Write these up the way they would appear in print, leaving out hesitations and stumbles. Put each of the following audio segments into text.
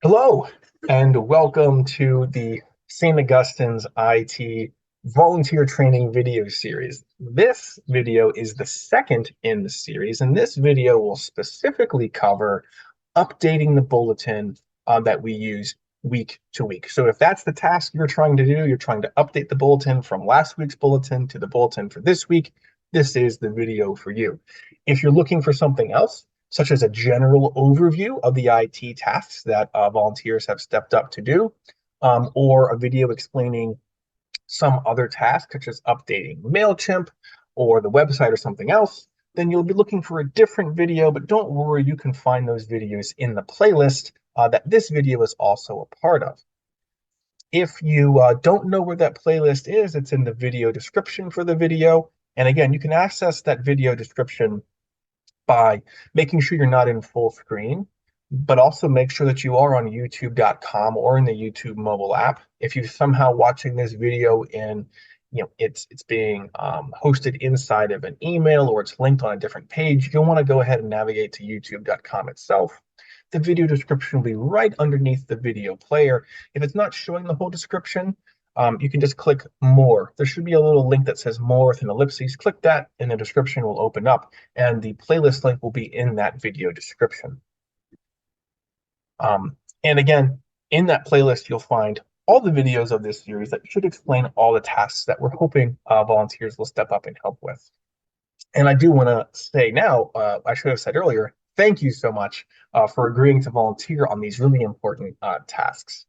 Hello, and welcome to the St. Augustine's IT volunteer training video series. This video is the second in the series, and this video will specifically cover updating the bulletin that we use week to week. So if that's the task you're trying to do, you're trying to update the bulletin from last week's bulletin to the bulletin for this week, this is the video for you. If you're looking for something else, such as a general overview of the IT tasks that volunteers have stepped up to do, or a video explaining some other task, such as updating MailChimp or the website or something else, then you'll be looking for a different video, but don't worry, you can find those videos in the playlist that this video is also a part of. If you don't know where that playlist is, it's in the video description for the video. And again, you can access that video description by making sure you're not in full screen, but also make sure that you are on youtube.com or in the YouTube mobile app. If you're somehow watching this video in, it's being hosted inside of an email or it's linked on a different page, you'll want to go ahead and navigate to youtube.com itself. The video description will be right underneath the video player. If it's not showing the whole description, you can just click more. There should be a little link that says more with an ellipses. Click that and the description will open up and the playlist link will be in that video description. And again, in that playlist, you'll find all the videos of this series that should explain all the tasks that we're hoping volunteers will step up and help with. And I do want to say now, I should have said earlier, thank you so much for agreeing to volunteer on these really important tasks.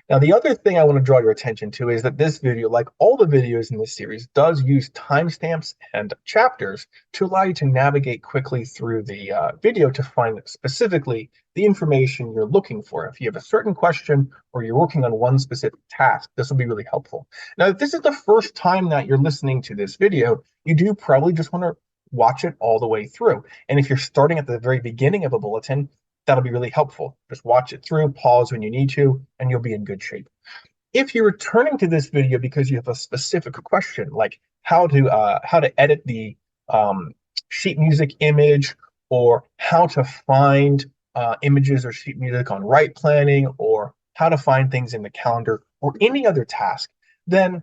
Now, the other thing I want to draw your attention to is that this video, like all the videos in this series, does use timestamps and chapters to allow you to navigate quickly through the video to find specifically the information you're looking for. If you have a certain question or you're working on one specific task, this will be really helpful. Now, if this is the first time that you're listening to this video, you do probably just want to watch it all the way through. And if you're starting at the very beginning of a bulletin, that'll be really helpful. Just watch it through, pause when you need to, and you'll be in good shape. If you're returning to this video because you have a specific question, like how to edit the sheet music image, or how to find images or sheet music on Right Planning, or how to find things in the calendar, or any other task, then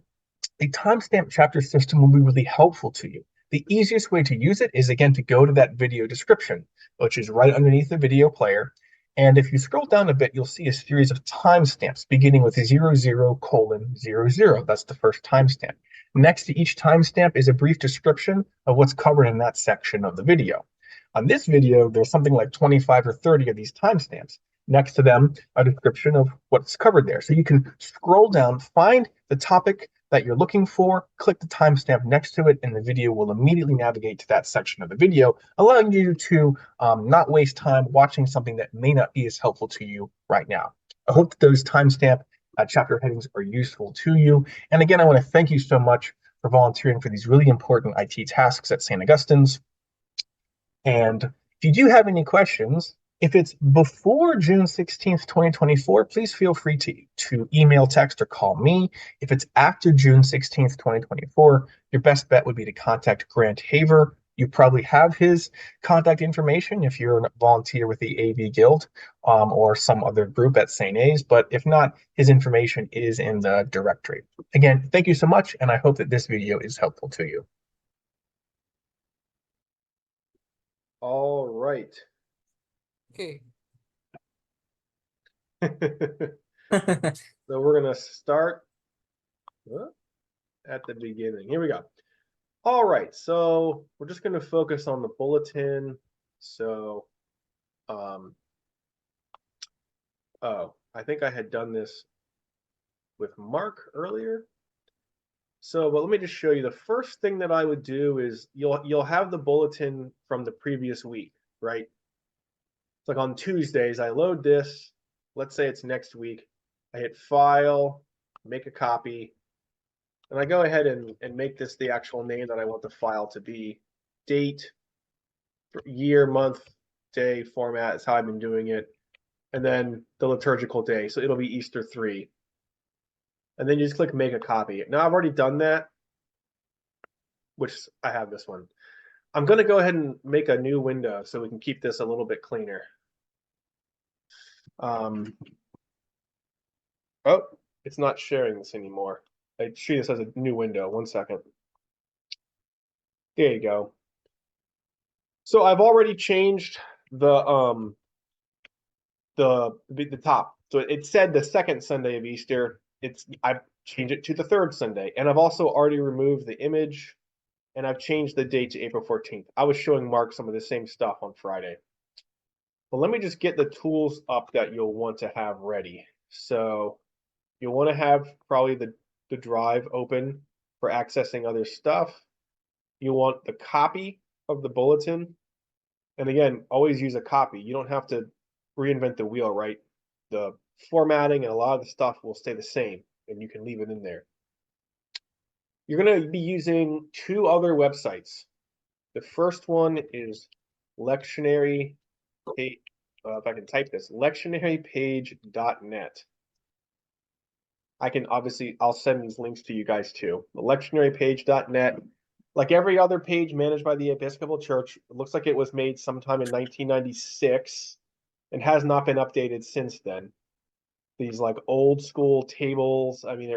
a timestamp chapter system will be really helpful to you. The easiest way to use it is, again, to go to that video description, which is right underneath the video player. And if you scroll down a bit, you'll see a series of timestamps beginning with 00:00. That's the first timestamp. Next to each timestamp is a brief description of what's covered in that section of the video. On this video, there's something like 25 or 30 of these timestamps. Next to them, a description of what's covered there. So you can scroll down, find the topic that you're looking for, click the timestamp next to it, and the video will immediately navigate to that section of the video, allowing you to not waste time watching something that may not be as helpful to you right now. I hope that those timestamp chapter headings are useful to you. And again, I want to thank you so much for volunteering for these really important IT tasks at St. Augustine's. And if you do have any questions, if it's before June 16th, 2024, please feel free to email, text, or call me. If it's after June 16th, 2024, your best bet would be to contact Grant Haver. You probably have his contact information if you're a volunteer with the AV Guild or some other group at St. A's, but if not, his information is in the directory. Again, thank you so much, and I hope that this video is helpful to you. All right. Okay. So we're going to start at the beginning. Here we go. All right. So we're just going to focus on the bulletin. So, oh, I think I had done this with Mark earlier. So, but let me just show you. The first thing that I would do is you'll have the bulletin from the previous week, right? It's like on Tuesdays, I load this. Let's say it's next week. I hit File, make a copy, and I go ahead and make this the actual name that I want the file to be. Date, year, month, day, format is how I've been doing it. And then the liturgical day. So it'll be Easter 3. And then you just click make a copy. Now I've already done that, which I have this one. I'm going to go ahead and make a new window so we can keep this a little bit cleaner. Oh, it's not sharing this anymore. I treat this as a new window. 1 second. There you go. So I've already changed the top. So it said the second Sunday of Easter. I've changed it to the third Sunday, and I've also already removed the image, and I've changed the date to April 14th. I was showing Mark some of the same stuff on Friday. But let me just get the tools up that you'll want to have ready. So you'll want to have probably the drive open for accessing other stuff. You want the copy of the bulletin. And again, always use a copy. You don't have to reinvent the wheel, right? The formatting and a lot of the stuff will stay the same, and you can leave it in there. You're going to be using two other websites. The first one is Lectionary, if I can type this, lectionarypage.net. I'll send these links to you guys too. The lectionarypage.net, like every other page managed by the Episcopal Church, it looks like it was made sometime in 1996 and has not been updated since then. These like old school tables, I mean,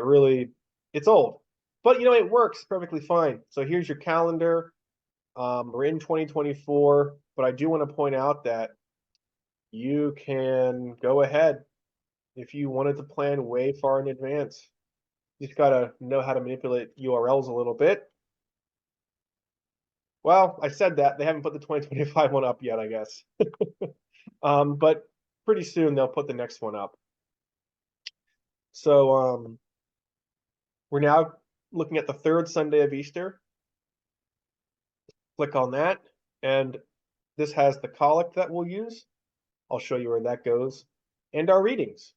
it's old, but it works perfectly fine. So here's your calendar. We're in 2024, but I do want to point out that you can go ahead if you wanted to plan way far in advance. You just got to know how to manipulate URLs a little bit. Well, I said that. They haven't put the 2025 one up yet, I guess. But pretty soon they'll put the next one up. So we're now looking at the third Sunday of Easter. Click on that, and this has the collect that we'll use. I'll show you where that goes, and our readings.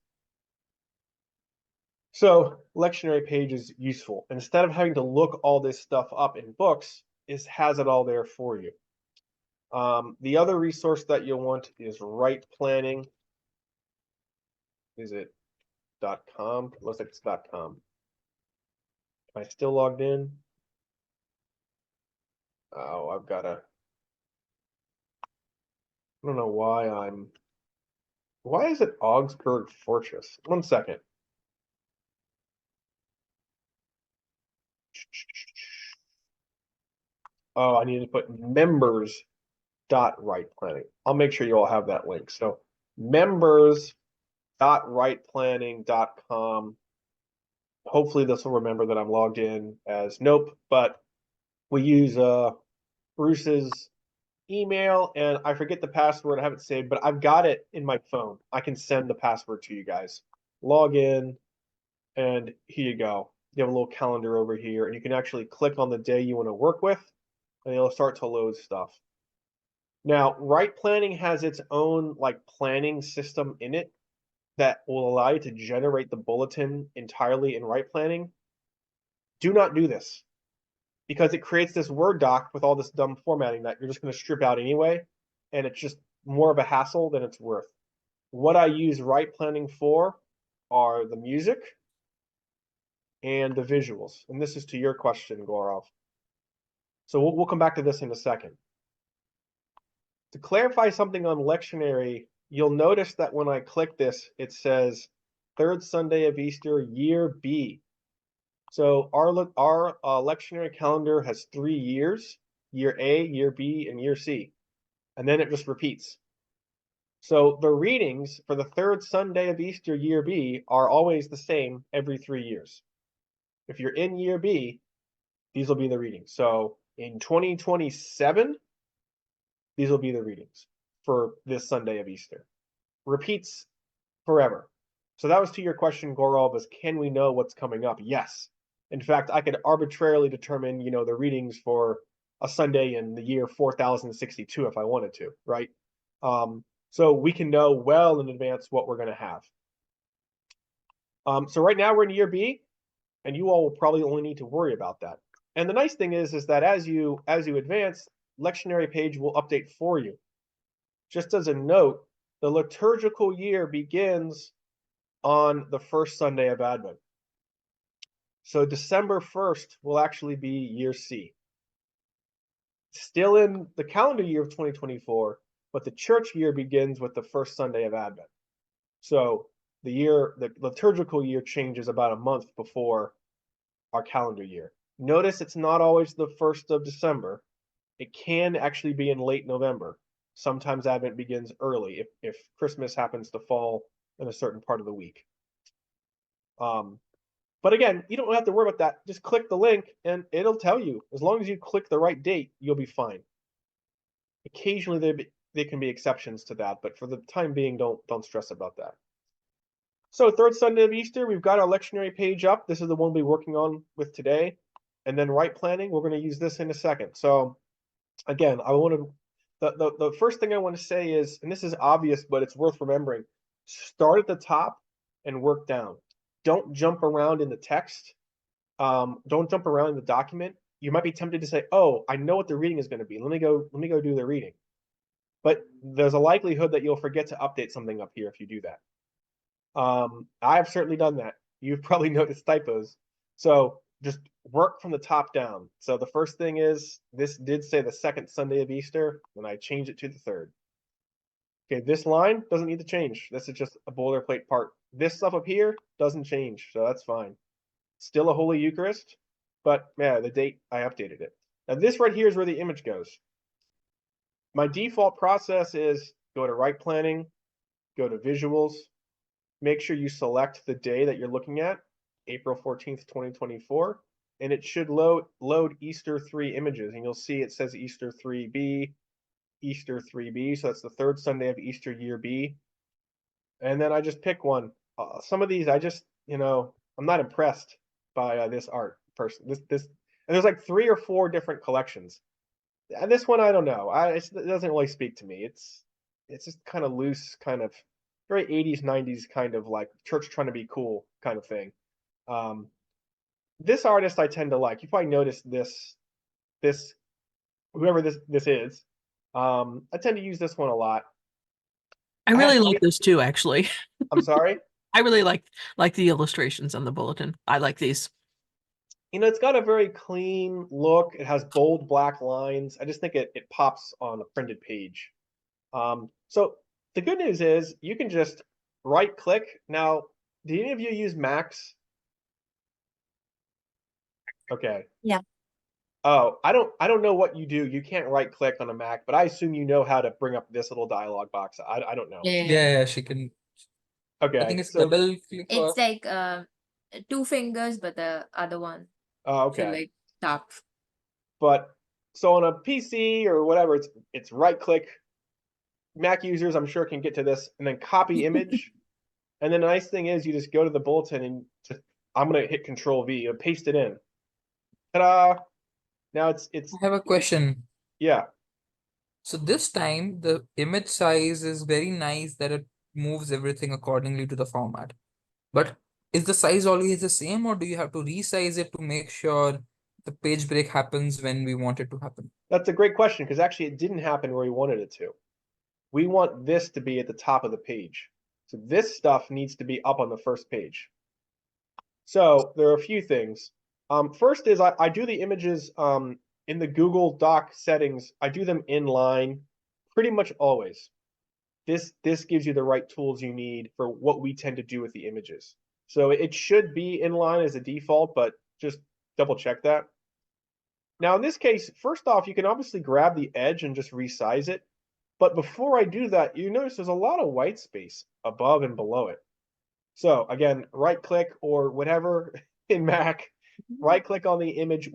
So lectionary page is useful. Instead of having to look all this stuff up in books, it has it all there for you. The other resource that you'll want is Right Planning. Is it .com? It looks like it's .com. Am I still logged in? Oh, I don't know why is it Augsburg Fortress? 1 second. Oh, I need to put members.rightplanning. I'll make sure you all have that link. So members.rightplanning.com. Hopefully this will remember that I'm logged in as Nope, but we use Bruce's email, and I forget the password. I have it saved, but I've got it in my phone. I can send the password to you guys. Log in, and here you go. You have a little calendar over here, and you can actually click on the day you want to work with, and it'll start to load stuff. Now, Right Planning has its own planning system in it that will allow you to generate the bulletin entirely in Right Planning. Do not do this, because it creates this Word doc with all this dumb formatting that you're just going to strip out anyway, and it's just more of a hassle than it's worth. What I use Right Planning for are the music and the visuals, and this is to your question, Gaurav. So we'll come back to this in a second. To clarify something on Lectionary, you'll notice that when I click this, it says third Sunday of Easter, year B. So our lectionary calendar has 3 years: year A, year B, and year C. And then it just repeats. So the readings for the third Sunday of Easter, year B, are always the same every 3 years. If you're in year B, these will be the readings. So in 2027, these will be the readings for this Sunday of Easter. Repeats forever. So that was to your question, Gaurav, is can we know what's coming up? Yes. In fact, I could arbitrarily determine, the readings for a Sunday in the year 4062 if I wanted to, right? So we can know well in advance what we're going to have. So right now we're in year B, and you all will probably only need to worry about that. And the nice thing is that as you advance, Lectionary page will update for you. Just as a note, the liturgical year begins on the first Sunday of Advent. So December 1st will actually be year C. Still in the calendar year of 2024, but the church year begins with the first Sunday of Advent. So the liturgical year changes about a month before our calendar year. Notice it's not always the 1st of December. It can actually be in late November. Sometimes Advent begins early if Christmas happens to fall in a certain part of the week. But again, you don't have to worry about that. Just click the link and it'll tell you. As long as you click the right date, you'll be fine. Occasionally there can be exceptions to that, but for the time being, don't stress about that. So 3rd Sunday of Easter, we've got our lectionary page up. This is the one we're working on with today. And then right planning, we're going to use this in a second. So again, the first thing I want to say is, and this is obvious, but it's worth remembering, start at the top and work down. Don't jump around in the text. Don't jump around in the document. You might be tempted to say, oh, I know what the reading is going to be. Let me go do the reading. But there's a likelihood that you'll forget to update something up here if you do that. I've certainly done that. You've probably noticed typos. So just work from the top down. So the first thing is, this did say the 2nd Sunday of Easter, and I changed it to the 3rd. Okay, this line doesn't need to change. This is just a boilerplate part. This stuff up here doesn't change, so that's fine. Still a Holy Eucharist, but yeah, the date, I updated it. Now this right here is where the image goes. My default process is go to right planning, go to visuals, make sure you select the day that you're looking at, April 14th, 2024, and it should load Easter 3 images, and you'll see it says Easter 3B, Easter 3B, so that's the 3rd Sunday of Easter year B. And then I just pick one. Some of these I just, I'm not impressed by this art person. And there's like 3 or 4 different collections. And this one, I don't know. It doesn't really speak to me. It's just kind of loose, kind of very 80s, 90s kind of like church trying to be cool kind of thing. This artist I tend to like. You probably noticed this whoever this is. I tend to use this one a lot. I really like this too, actually. I'm sorry? I really like the illustrations on the bulletin. I like these. It's got a very clean look. It has bold black lines. I just think it pops on a printed page. So the good news is you can just right click. Now, do any of you use Macs? Okay. Yeah. Oh, I don't know what you do. You can't right click on a Mac, but I assume you know how to bring up this little dialog box. I don't know. Yeah. She can. Okay. I think it's so, double click. It's like 2 fingers, but the other one should okay. like tap. But so on a PC or whatever, it's right click. Mac users, I'm sure, can get to this and then copy image. And then the nice thing is you just go to the bulletin and I'm gonna hit Ctrl V and paste it in. Ta-da! Now it's I have a question. yeah. So this time the image size is very nice that it moves everything accordingly to the format. But is the size always the same, or do you have to resize it to make sure the page break happens when we want it to happen? That's a great question, because actually it didn't happen where we wanted it to. We want this to be at the top of the page. So this stuff needs to be up on the first page. So there are a few things. First is I do the images in the Google Doc settings. I do them in line pretty much always. This gives you the right tools you need for what we tend to do with the images. So it should be in line as a default, but just double check that. Now in this case, first off, you can obviously grab the edge and just resize it. But before I do that, you notice there's a lot of white space above and below it. So again, right click or whatever in Mac, right click on the image.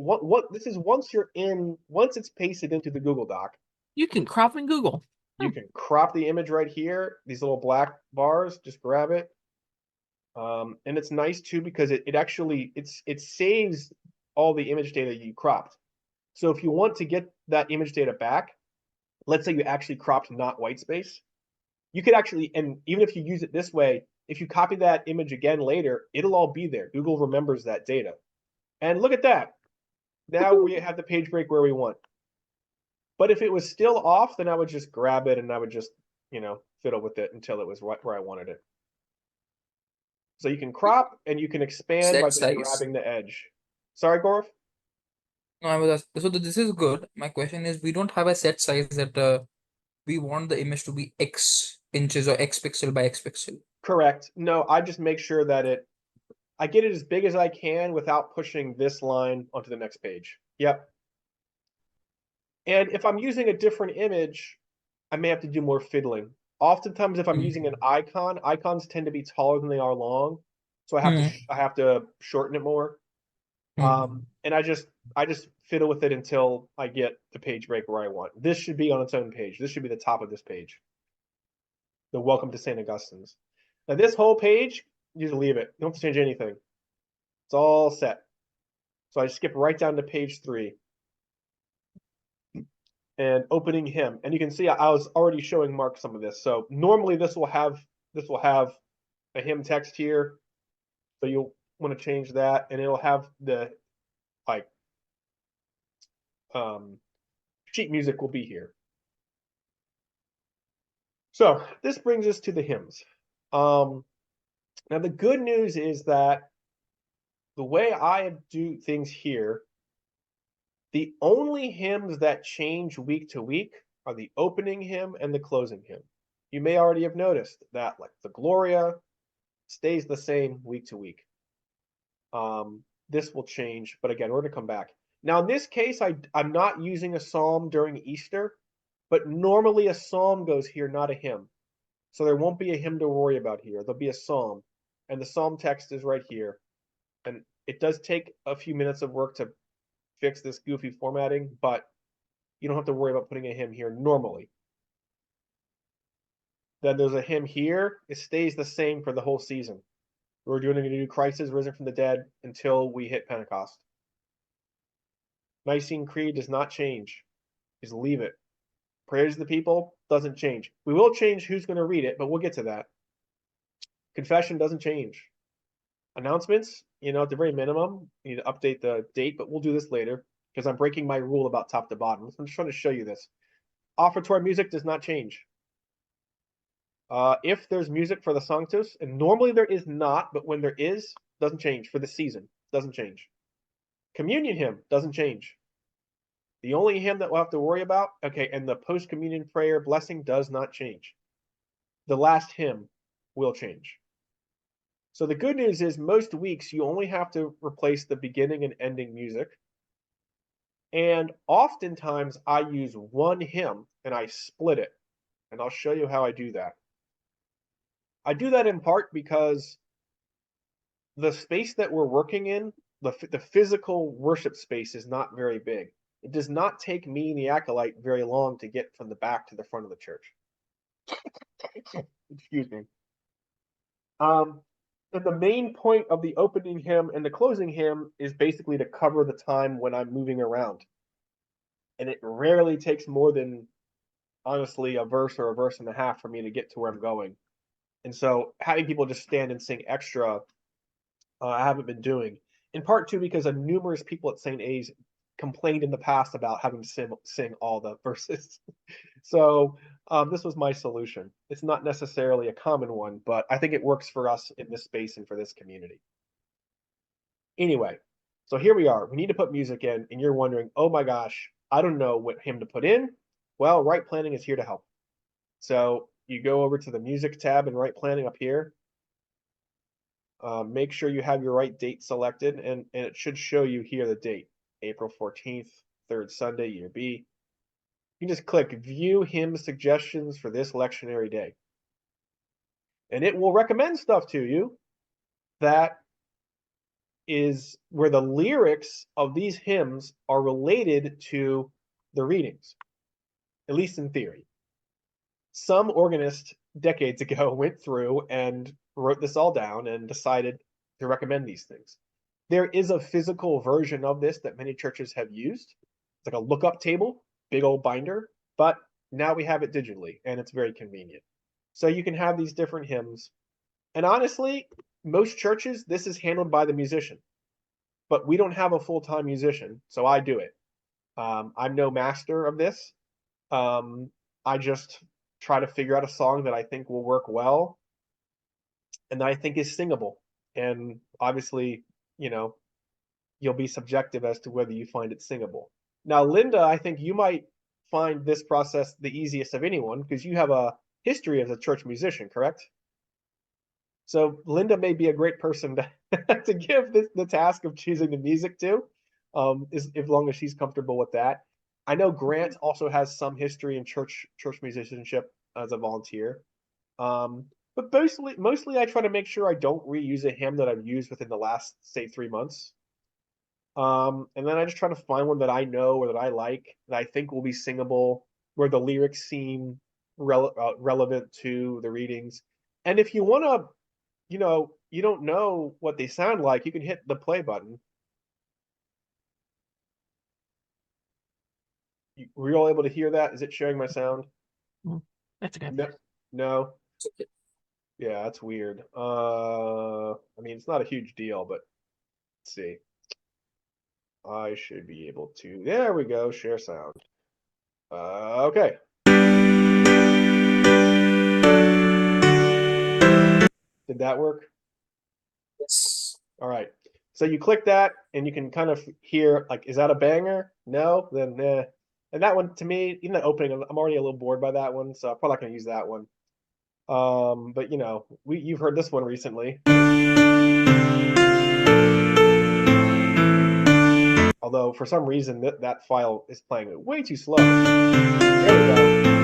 This is once it's pasted into the Google Doc. You can crop in Google. You can crop the image right here. These little black bars, just grab it. And it's nice too because it actually saves all the image data you cropped. So if you want to get that image data back, let's say you actually cropped not white space, you could actually, and even if you use it this way, if you copy that image again later, it'll all be there. Google remembers that data. And look at that. Now we have the page break where we want. But if it was still off, then I would just grab it and I would just, fiddle with it until it was right where I wanted it. So you can crop and you can expand Set by just size. grabbing the edge. Sorry, Gaurav? No, I was asking, so this is good. My question is, we don't have a set size that we want the image to be X inches or X pixel by X pixel. Correct. No, I just make sure that I get it as big as I can without pushing this line onto the next page. Yep. And if I'm using a different image, I may have to do more fiddling. Oftentimes, if I'm using an icon, icons tend to be taller than they are long, so I have to shorten it more. And I just fiddle with it until I get the page break where I want. This should be on its own page. This should be the top of this page. The Welcome to St. Augustine's. Now this whole page, you just leave it. You don't have to change anything. It's all set. So I skip right down to page 3. And opening hymn. And you can see I was already showing Mark some of this. So normally this will have a hymn text here. So you'll want to change that, and it'll have the sheet music will be here. So this brings us to the hymns. Now the good news is that the way I do things here, the only hymns that change week to week are the opening hymn and the closing hymn. You may already have noticed that, like the Gloria stays the same week to week. This will change, but again, we're going to come back. Now, in this case, I'm not using a psalm during Easter, but normally a psalm goes here, not a hymn. So there won't be a hymn to worry about here. There'll be a psalm, and the psalm text is right here. And it does take a few minutes of work to fix this goofy formatting, but you don't have to worry about putting a hymn here normally. Then there's a hymn here. It stays the same for the whole season. We're going to do Christ is risen from the dead until we hit Pentecost. Nicene Creed does not change. Just leave it. Prayers of the people doesn't change. We will change who's going to read it, but we'll get to that. Confession doesn't change. Announcements, at the very minimum, you need to update the date, but we'll do this later because I'm breaking my rule about top to bottom. I'm just trying to show you this. Offertory music does not change. If there's music for the Sanctus, and normally there is not, but when there is, doesn't change for the season. Doesn't change. Communion hymn doesn't change. The only hymn that we'll have to worry about, and the post-communion prayer blessing does not change. The last hymn will change. So the good news is most weeks you only have to replace the beginning and ending music. And oftentimes I use one hymn and I split it. And I'll show you how I do that. I do that in part because the space that we're working in, the physical worship space, is not very big. It does not take me and the acolyte very long to get from the back to the front of the church. Excuse me. And the main point of the opening hymn and the closing hymn is basically to cover the time when I'm moving around. And it rarely takes more than, honestly, a verse or a verse and a half for me to get to where I'm going. And so having people just stand and sing extra, I haven't been doing. In part too, because numerous people at St. A's complained in the past about having to sing all the verses. So this was my solution. It's not necessarily a common one, but I think it works for us in this space and for this community. Anyway, so here we are. We need to put music in, and you're wondering, oh my gosh, I don't know what hymn to put in. Well, Right Planning is here to help. So you go over to the Music tab in Right Planning up here. Make sure you have your right date selected, and it should show you here the date, April 14th, 3rd Sunday, year B. You can just click View Hymn Suggestions for this lectionary day. And it will recommend stuff to you that is where the lyrics of these hymns are related to the readings, at least in theory. Some organist decades ago went through and wrote this all down and decided to recommend these things. There is a physical version of this that many churches have used. It's like a lookup table, big old binder, but now we have it digitally and it's very convenient. So you can have these different hymns. And honestly, most churches, this is handled by the musician, but we don't have a full-time musician, so I do it. I'm no master of this. I just try to figure out a song that I think will work well and that I think is singable. And obviously, you'll be subjective as to whether you find it singable. Now, Linda, I think you might find this process the easiest of anyone because you have a history as a church musician, correct? So Linda may be a great person to, to give the task of choosing the music to, as long as she's comfortable with that. I know Grant also has some history in church musicianship as a volunteer. But mostly I try to make sure I don't reuse a hymn that I've used within the last, say, 3 months. And then I just try to find one that I know or that I like, that I think will be singable, where the lyrics seem relevant to the readings. And if you want to, you don't know what they sound like, you can hit the play button. Were you all able to hear that? Is it sharing my sound? That's okay. No. Yeah, that's weird. I mean, it's not a huge deal, but let's see. I should be able to. There we go. Share sound. Okay. Did that work? Yes. All right. So you click that, and you can kind of hear, like, is that a banger? No? Then, eh. And that one, to me, even the opening, I'm already a little bored by that one, so I'm probably not going to use that one. But you've heard this one recently. Although for some reason that file is playing way too slow. There we go.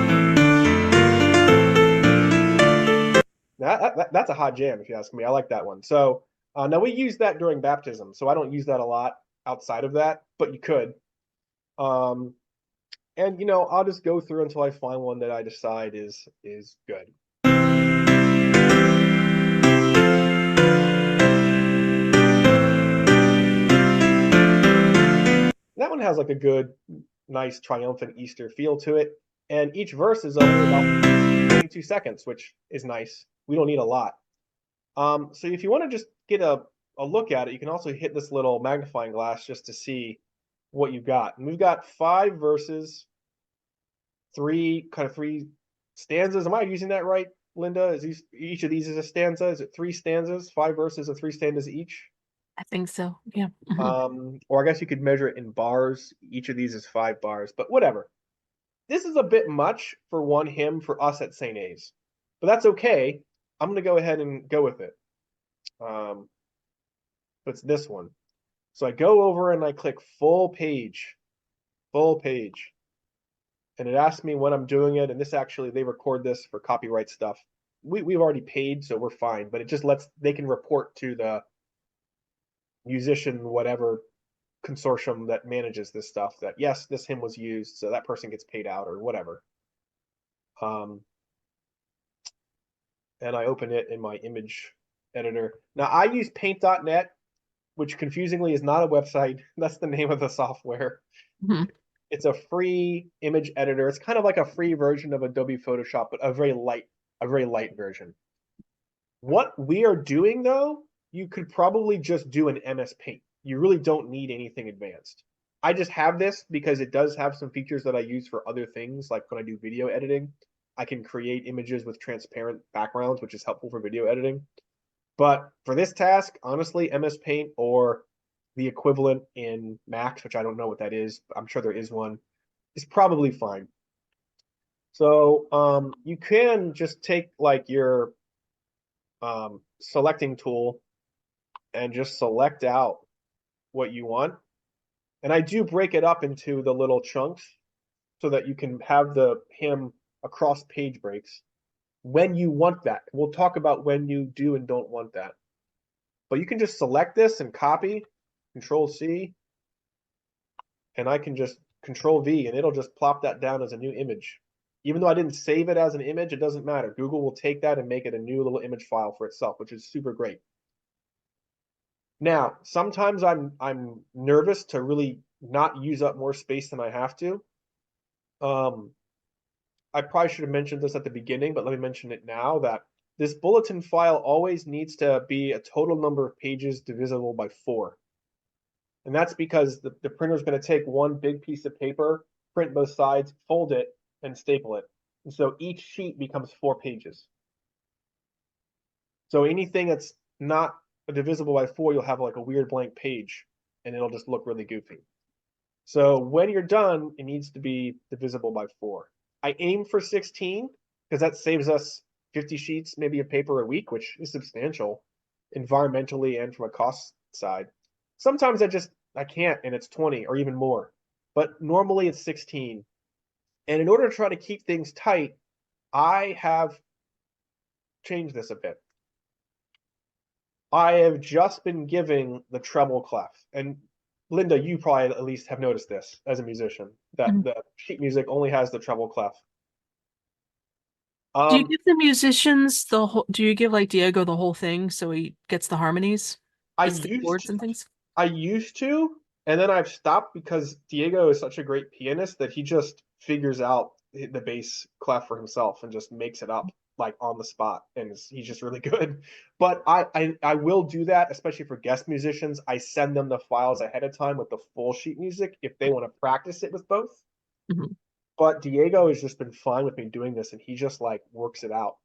That's a hot jam, if you ask me. I like that one. So now we use that during baptism, so I don't use that a lot outside of that, but you could. And I'll just go through until I find one that I decide is good. That one has like a good, nice, triumphant Easter feel to it. And each verse is only about 22 seconds, which is nice. We don't need a lot. So if you want to just get a look at it, you can also hit this little magnifying glass just to see what you've got. And we've got 5 verses, 3 stanzas. Am I using that right, Linda? Is each of these is a stanza? Is it 3 stanzas, 5 verses of 3 stanzas each? I think so. Yeah. Or I guess you could measure it in bars. Each of these is 5 bars, but whatever. This is a bit much for one hymn for us at St. A's, but that's okay. I'm going to go ahead and go with it. It's this one. So I go over and I click full page, and it asks me when I'm doing it. And this actually, they record this for copyright stuff. We've already paid, so we're fine, but it just they can report to the musician, whatever consortium that manages this stuff, that yes, this hymn was used, so that person gets paid out or whatever. And I open it in my image editor. Now I use paint.net, which confusingly is not a website. That's the name of the software. It's a free image editor. It's kind of like a free version of Adobe Photoshop, but a very light version. What we are doing though, you could probably just do an MS Paint. You really don't need anything advanced. I just have this because it does have some features that I use for other things, like when I do video editing. I can create images with transparent backgrounds, which is helpful for video editing. But for this task, honestly, MS Paint or the equivalent in Max, which I don't know what that is, but I'm sure there is one, is probably fine. So you can just take like your selecting tool and just select out what you want. And I do break it up into the little chunks so that you can have the hymn across page breaks when you want that. We'll talk about when you do and don't want that. But you can just select this and copy, Ctrl C, and I can just Ctrl V, and it'll just plop that down as a new image. Even though I didn't save it as an image, it doesn't matter. Google will take that and make it a new little image file for itself, which is super great. Now, sometimes I'm nervous to really not use up more space than I have to. I probably should have mentioned this at the beginning, but let me mention it now, that this bulletin file always needs to be a total number of pages divisible by 4. And that's because the printer is going to take one big piece of paper, print both sides, fold it, and staple it. And so each sheet becomes 4 pages. So anything that's not divisible by 4, you'll have like a weird blank page, and it'll just look really goofy. So when you're done, it needs to be divisible by 4. I aim for 16 because that saves us 50 sheets, maybe of paper a week, which is substantial environmentally and from a cost side. Sometimes I can't, and it's 20 or even more, but normally it's 16. And in order to try to keep things tight, I have changed this a bit. I have just been giving the treble clef, and Linda, you probably at least have noticed this as a musician, that the sheet music only has the treble clef. Do you give the musicians the whole, do you give like Diego the whole thing so he gets the harmonies? Gets the chords and things? I used to, and then I've stopped because Diego is such a great pianist that he just figures out the bass clef for himself and just makes it up like on the spot, and he's just really good. But I will do that, especially for guest musicians. I send them the files ahead of time with the full sheet music if they want to practice it with both. Mm-hmm. But Diego has just been fine with me doing this, and he just like works it out.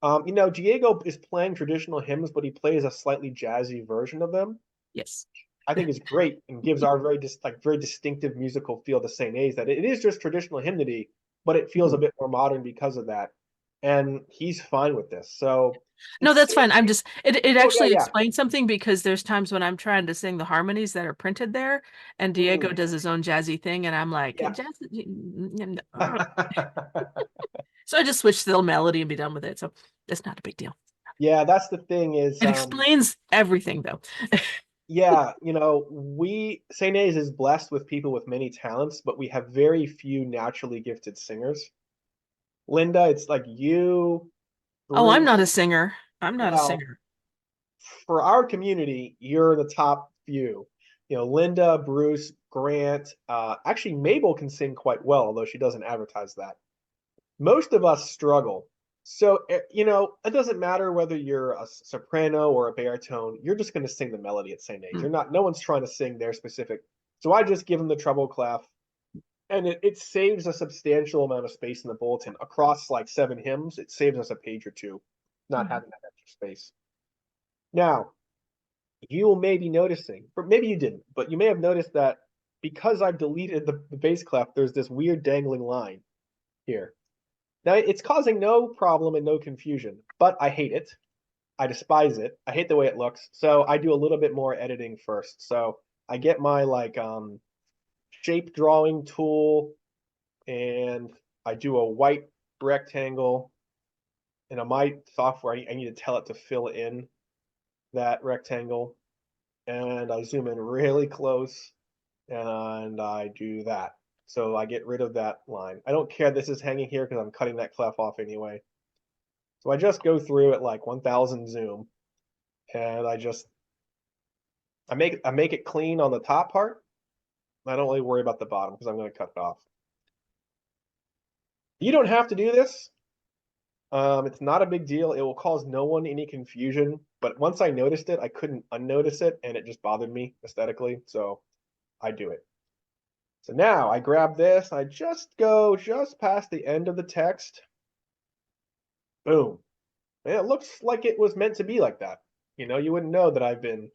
You know, Diego is playing traditional hymns, but he plays a slightly jazzy version of them. Yes. I think is great and gives our very distinctive musical feel to St. A's, that it is just traditional hymnody, but it feels a bit more modern because of that. And he's fine with this. So no, that's fine. I'm just it actually yeah. explains something, because there's times when I'm trying to sing the harmonies that are printed there, and Diego does his own jazzy thing, and I'm like, Yeah. So I just switch to the melody and be done with it. So it's not a big deal. Yeah, that's the thing is It explains everything though. yeah, you know, St. A's is blessed with people with many talents, but we have very few naturally gifted singers. Linda, it's like you. Oh, I'm not a Bruce. singer. I'm not a Well, singer. For our community, you're the top few. You know, Linda, Bruce, Grant. Actually, Mabel can sing quite well, although she doesn't advertise that. Most of us struggle. So, you know, it doesn't matter whether you're a soprano or a baritone. You're just going to sing the melody at St. A's. You're not. No one's trying to sing their specific. So I just give them the treble clef, and it saves a substantial amount of space in the bulletin across like 7 hymns. It saves us a page or two, not having that extra space. Now, you may be noticing, or maybe you didn't, but you may have noticed that because I've deleted the bass clef, there's this weird dangling line here. Now, it's causing no problem and no confusion, but I hate it. I despise it. I hate the way it looks. So I do a little bit more editing first. So I get my like shape drawing tool, and I do a white rectangle. And on my software, I need to tell it to fill in that rectangle. And I zoom in really close, and I do that. So I get rid of that line. I don't care this is hanging here because I'm cutting that clef off anyway. So I just go through at like 1000 zoom, and I make it clean on the top part. I don't really worry about the bottom because I'm going to cut it off. You don't have to do this. It's not a big deal. It will cause no one any confusion. But once I noticed it, I couldn't unnotice it, and it just bothered me aesthetically. So I do it. So now I grab this. I just go just past the end of the text. Boom. And it looks like it was meant to be like that. You know, you wouldn't know that I've been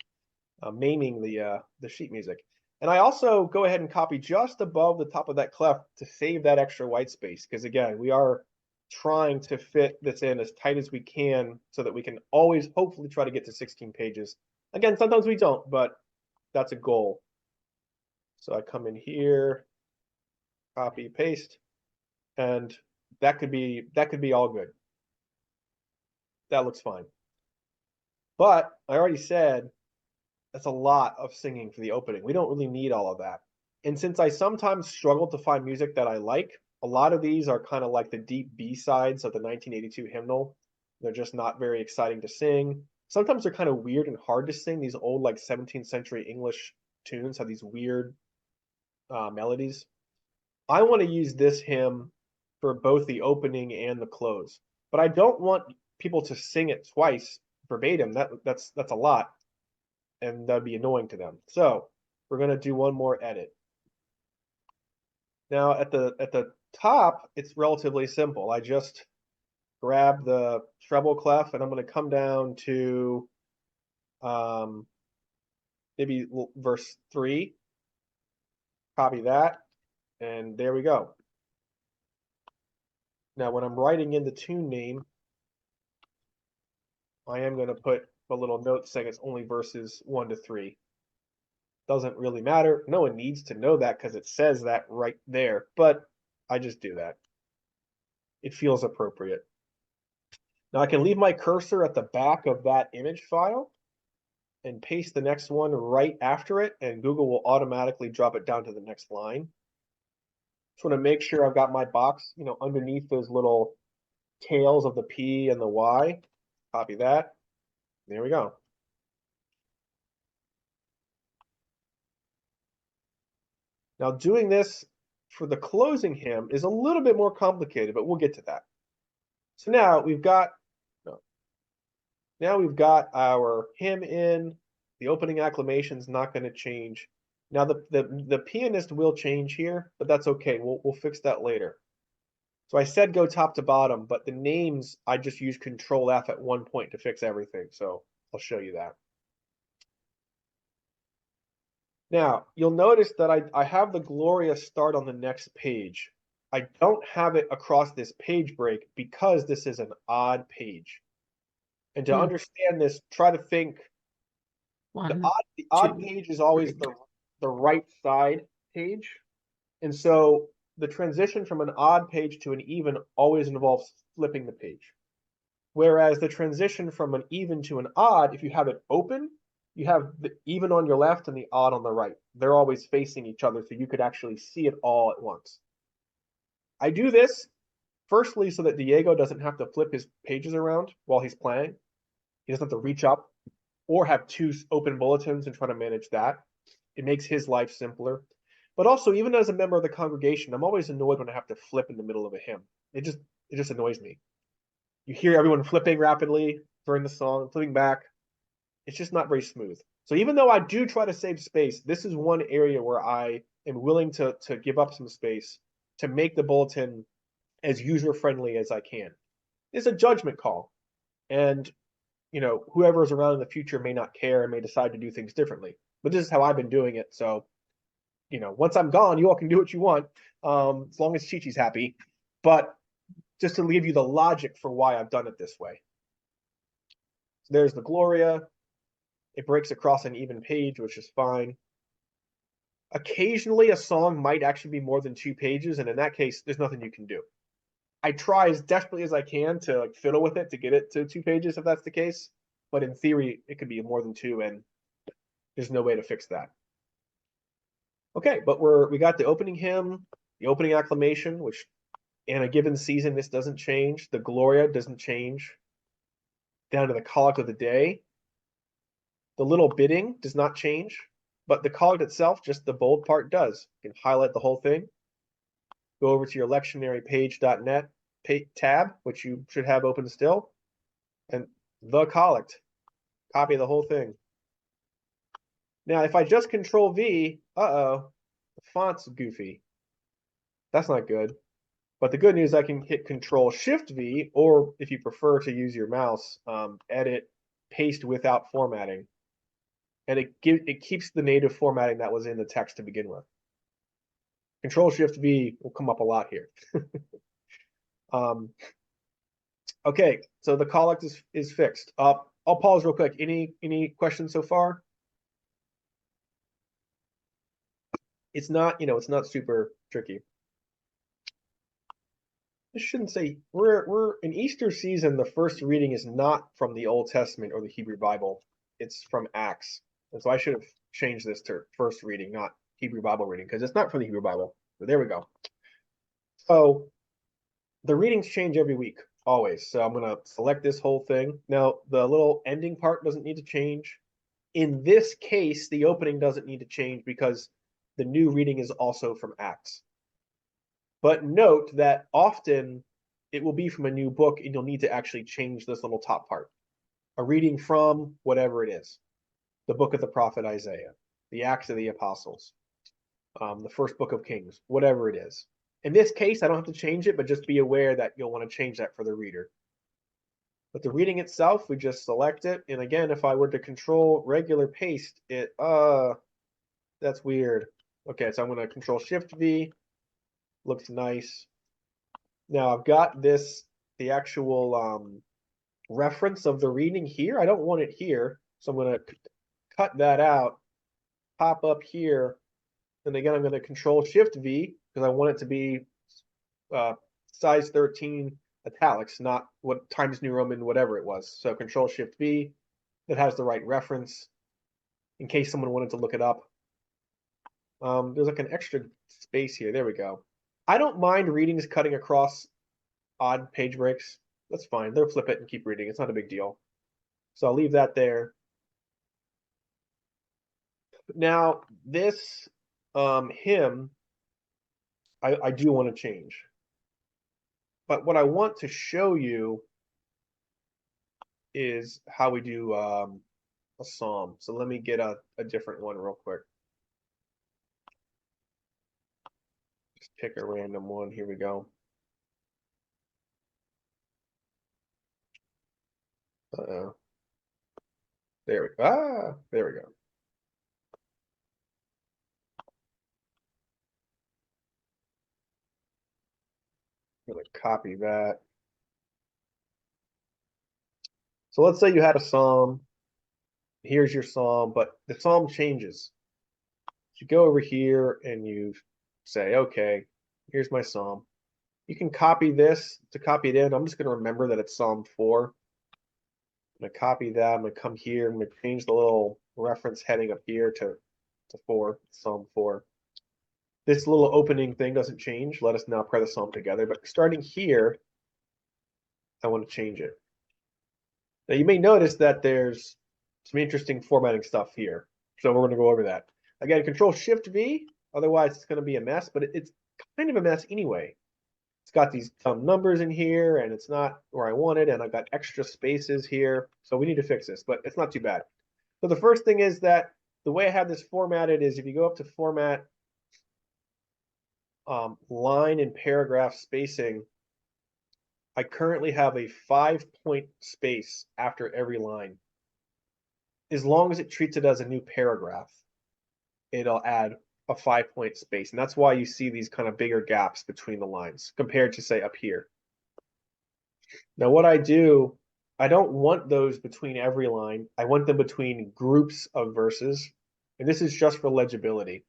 maiming the sheet music. And I also go ahead and copy just above the top of that clef to save that extra white space. Because again, we are trying to fit this in as tight as we can so that we can always hopefully try to get to 16 pages. Again, sometimes we don't, but that's a goal. So I come in here, copy, paste, and that could be all good. That looks fine. But I already said that's a lot of singing for the opening. We don't really need all of that. And since I sometimes struggle to find music that I like, a lot of these are kind of like the deep B-sides of the 1982 hymnal. They're just not very exciting to sing. Sometimes they're kind of weird and hard to sing. These old like 17th century English tunes have these weird melodies. I want to use this hymn for both the opening and the close, but I don't want people to sing it twice verbatim. That's a lot, and that'd be annoying to them. So we're going to do one more edit. Now at the top, it's relatively simple. I just grab the treble clef, and I'm going to come down to maybe verse 3. Copy that, and there we go. Now, when I'm writing in the tune name, I am going to put a little note saying it's only verses 1 to 3. Doesn't really matter. No one needs to know that because it says that right there, but I just do that. It feels appropriate. Now I can leave my cursor at the back of that image file and paste the next one right after it, and Google will automatically drop it down to the next line. Just want to make sure I've got my box, underneath those little tails of the P and the Y. Copy that. There we go. Now doing this for the closing hymn is a little bit more complicated, but we'll get to that. So now we've got our hymn in. The opening acclamation is not going to change. Now the pianist will change here, but that's okay. We'll fix that later. So I said go top to bottom, but the names I just use Ctrl F at one point to fix everything. So I'll show you that. Now, you'll notice that I have the Gloria start on the next page. I don't have it across this page break because this is an odd page. And to understand this, try to think the odd page is always the right side page. And so the transition from an odd page to an even always involves flipping the page. Whereas the transition from an even to an odd, if you have it open, you have the even on your left and the odd on the right. They're always facing each other, so you could actually see it all at once. I do this, firstly, so that Diego doesn't have to flip his pages around while he's playing. He doesn't have to reach up or have two open bulletins and try to manage that. It makes his life simpler. But also, even as a member of the congregation, I'm always annoyed when I have to flip in the middle of a hymn. It just annoys me. You hear everyone flipping rapidly during the song, flipping back. It's just not very smooth. So even though I do try to save space, this is one area where I am willing to give up some space to make the bulletin as user-friendly as I can. It's a judgment call. And whoever is around in the future may not care and may decide to do things differently. But this is how I've been doing it. So, once I'm gone, you all can do what you want, as long as Chi-Chi's happy. But just to leave you the logic for why I've done it this way. So there's the Gloria. It breaks across an even page, which is fine. Occasionally, a song might actually be more than 2 pages, and in that case, there's nothing you can do. I try as desperately as I can to fiddle with it to get it to 2 pages if that's the case, but in theory, it could be more than 2, and there's no way to fix that. Okay, but we got the opening hymn, the opening acclamation, which in a given season, this doesn't change. The Gloria doesn't change. Down to the collect of the day. The little bidding does not change, but the collect itself, just the bold part does. You can highlight the whole thing. Go over to your lectionary page.net tab, which you should have open still, and the collect. Copy the whole thing. Now, if I just Control V, the font's goofy. That's not good. But the good news, I can hit Ctrl SHIFT V, or if you prefer to use your mouse, edit, paste without formatting. And it keeps the native formatting that was in the text to begin with. Ctrl Shift V will come up a lot here. Okay, so the collect is fixed. I'll pause real quick. Any questions so far? It's not, it's not super tricky. I shouldn't say we're in Easter season. The first reading is not from the Old Testament or the Hebrew Bible. It's from Acts. And so I should have changed this to first reading, not Hebrew Bible reading, because it's not from the Hebrew Bible. But there we go. So the readings change every week, always. So I'm going to select this whole thing. Now, the little ending part doesn't need to change. In this case, the opening doesn't need to change because the new reading is also from Acts. But note that often it will be from a new book, and you'll need to actually change this little top part. A reading from whatever it is. The book of the prophet Isaiah, the Acts of the Apostles, the first book of Kings, whatever it is. In this case, I don't have to change it, but just be aware that you'll want to change that for the reader. But the reading itself, we just select it. And again, if I were to Control regular paste, that's weird. Okay, so I'm going to Control Shift V. Looks nice. Now I've got the actual reference of the reading here. I don't want it here, so I'm going to cut that out, pop up here, and again I'm going to Control Shift V because I want it to be size 13 italics, not what Times New Roman whatever it was. So Control Shift V, that has the right reference in case someone wanted to look it up. There's like an extra space here. There we go. I don't mind readings cutting across odd page breaks. That's fine. They'll flip it and keep reading. It's not a big deal. So I'll leave that there. Now this hymn, I do want to change. But what I want to show you is how we do a psalm. So let me get a different one real quick. Just pick a random one. Here we go. Uh-oh. There we go. There we go. I'm going to copy that. So let's say you had a psalm. Here's your psalm, but the psalm changes. You go over here and you say, okay, here's my psalm. You can copy this to copy it in. I'm just going to remember that it's Psalm 4. I'm going to copy that. I'm going to come here. I'm going to change the little reference heading up here to 4, Psalm 4. This little opening thing doesn't change. Let us now pray the psalm together. But starting here, I want to change it. Now you may notice that there's some interesting formatting stuff here. So we're going to go over that. Again, Control Shift V. Otherwise, it's going to be a mess. But it's kind of a mess anyway. It's got these numbers in here, and it's not where I want it, and I've got extra spaces here. So we need to fix this, but it's not too bad. So the first thing is that the way I have this formatted is if you go up to Format, Line and Paragraph Spacing, I currently have a 5-point space after every line. As long as it treats it as a new paragraph, it'll add a 5-point space. And that's why you see these kind of bigger gaps between the lines compared to, say, up here. Now, what I do, I don't want those between every line. I want them between groups of verses. And this is just for legibility.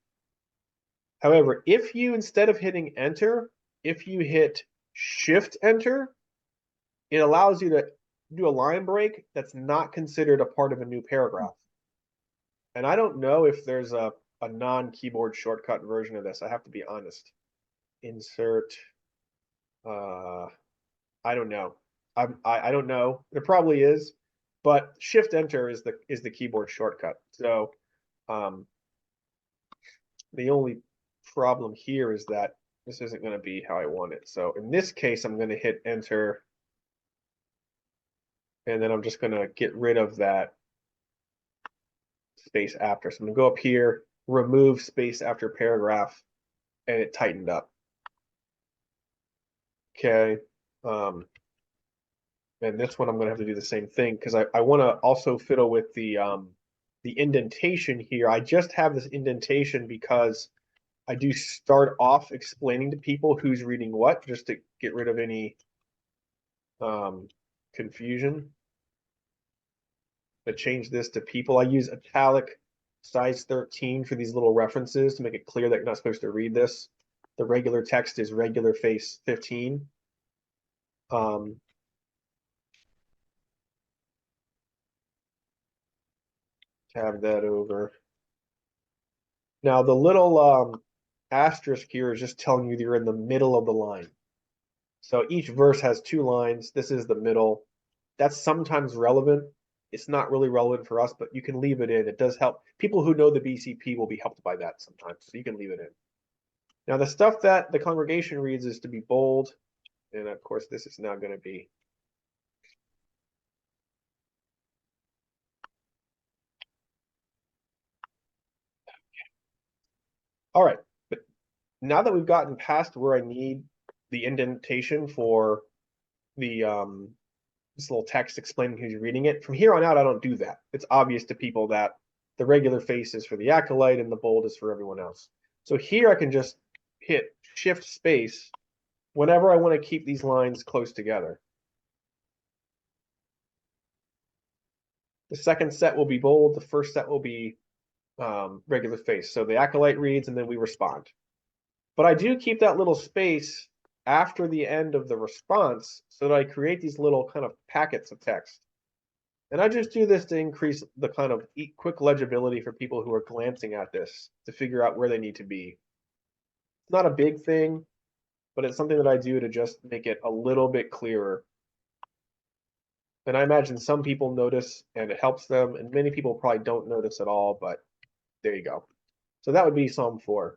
However, if you, instead of hitting Enter, if you hit Shift Enter, it allows you to do a line break that's not considered a part of a new paragraph. And I don't know if there's a non-keyboard shortcut version of this. I have to be honest. Insert. I don't know. I don't know. There probably is, but Shift Enter is the keyboard shortcut. So the only problem here is that this isn't going to be how I want it. So in this case, I'm going to hit Enter, and then I'm just going to get rid of that space after. So I'm going to go up here, remove space after paragraph, and it tightened up. Okay. And this one I'm going to have to do the same thing because I want to also fiddle with the indentation here. I just have this indentation because I do start off explaining to people who's reading what, just to get rid of any confusion. But change this to people. I use italic size 13 for these little references to make it clear that you're not supposed to read this. The regular text is regular face 15. Tab that over. Now the little asterisk here is just telling you you're in the middle of the line. So each verse has 2 lines. This is the middle. That's sometimes relevant. It's not really relevant for us, but you can leave it in. It does help. People who know the BCP will be helped by that sometimes, so you can leave it in. Now the stuff that the congregation reads is to be bold, and of course this is now going to be all right. But now that we've gotten past where I need the indentation for the this little text explaining who's reading it, from here on out I don't do that. It's obvious to people that the regular face is for the acolyte and the bold is for everyone else. So here I can just hit Shift space whenever I want to keep these lines close together. The second set will be bold. The first set will be regular face. So the acolyte reads and then we respond. But I do keep that little space after the end of the response so that I create these little kind of packets of text. And I just do this to increase the kind of quick legibility for people who are glancing at this to figure out where they need to be. It's not a big thing, but it's something that I do to just make it a little bit clearer. And I imagine some people notice and it helps them, and many people probably don't notice at all, but there you go. So that would be Psalm 4.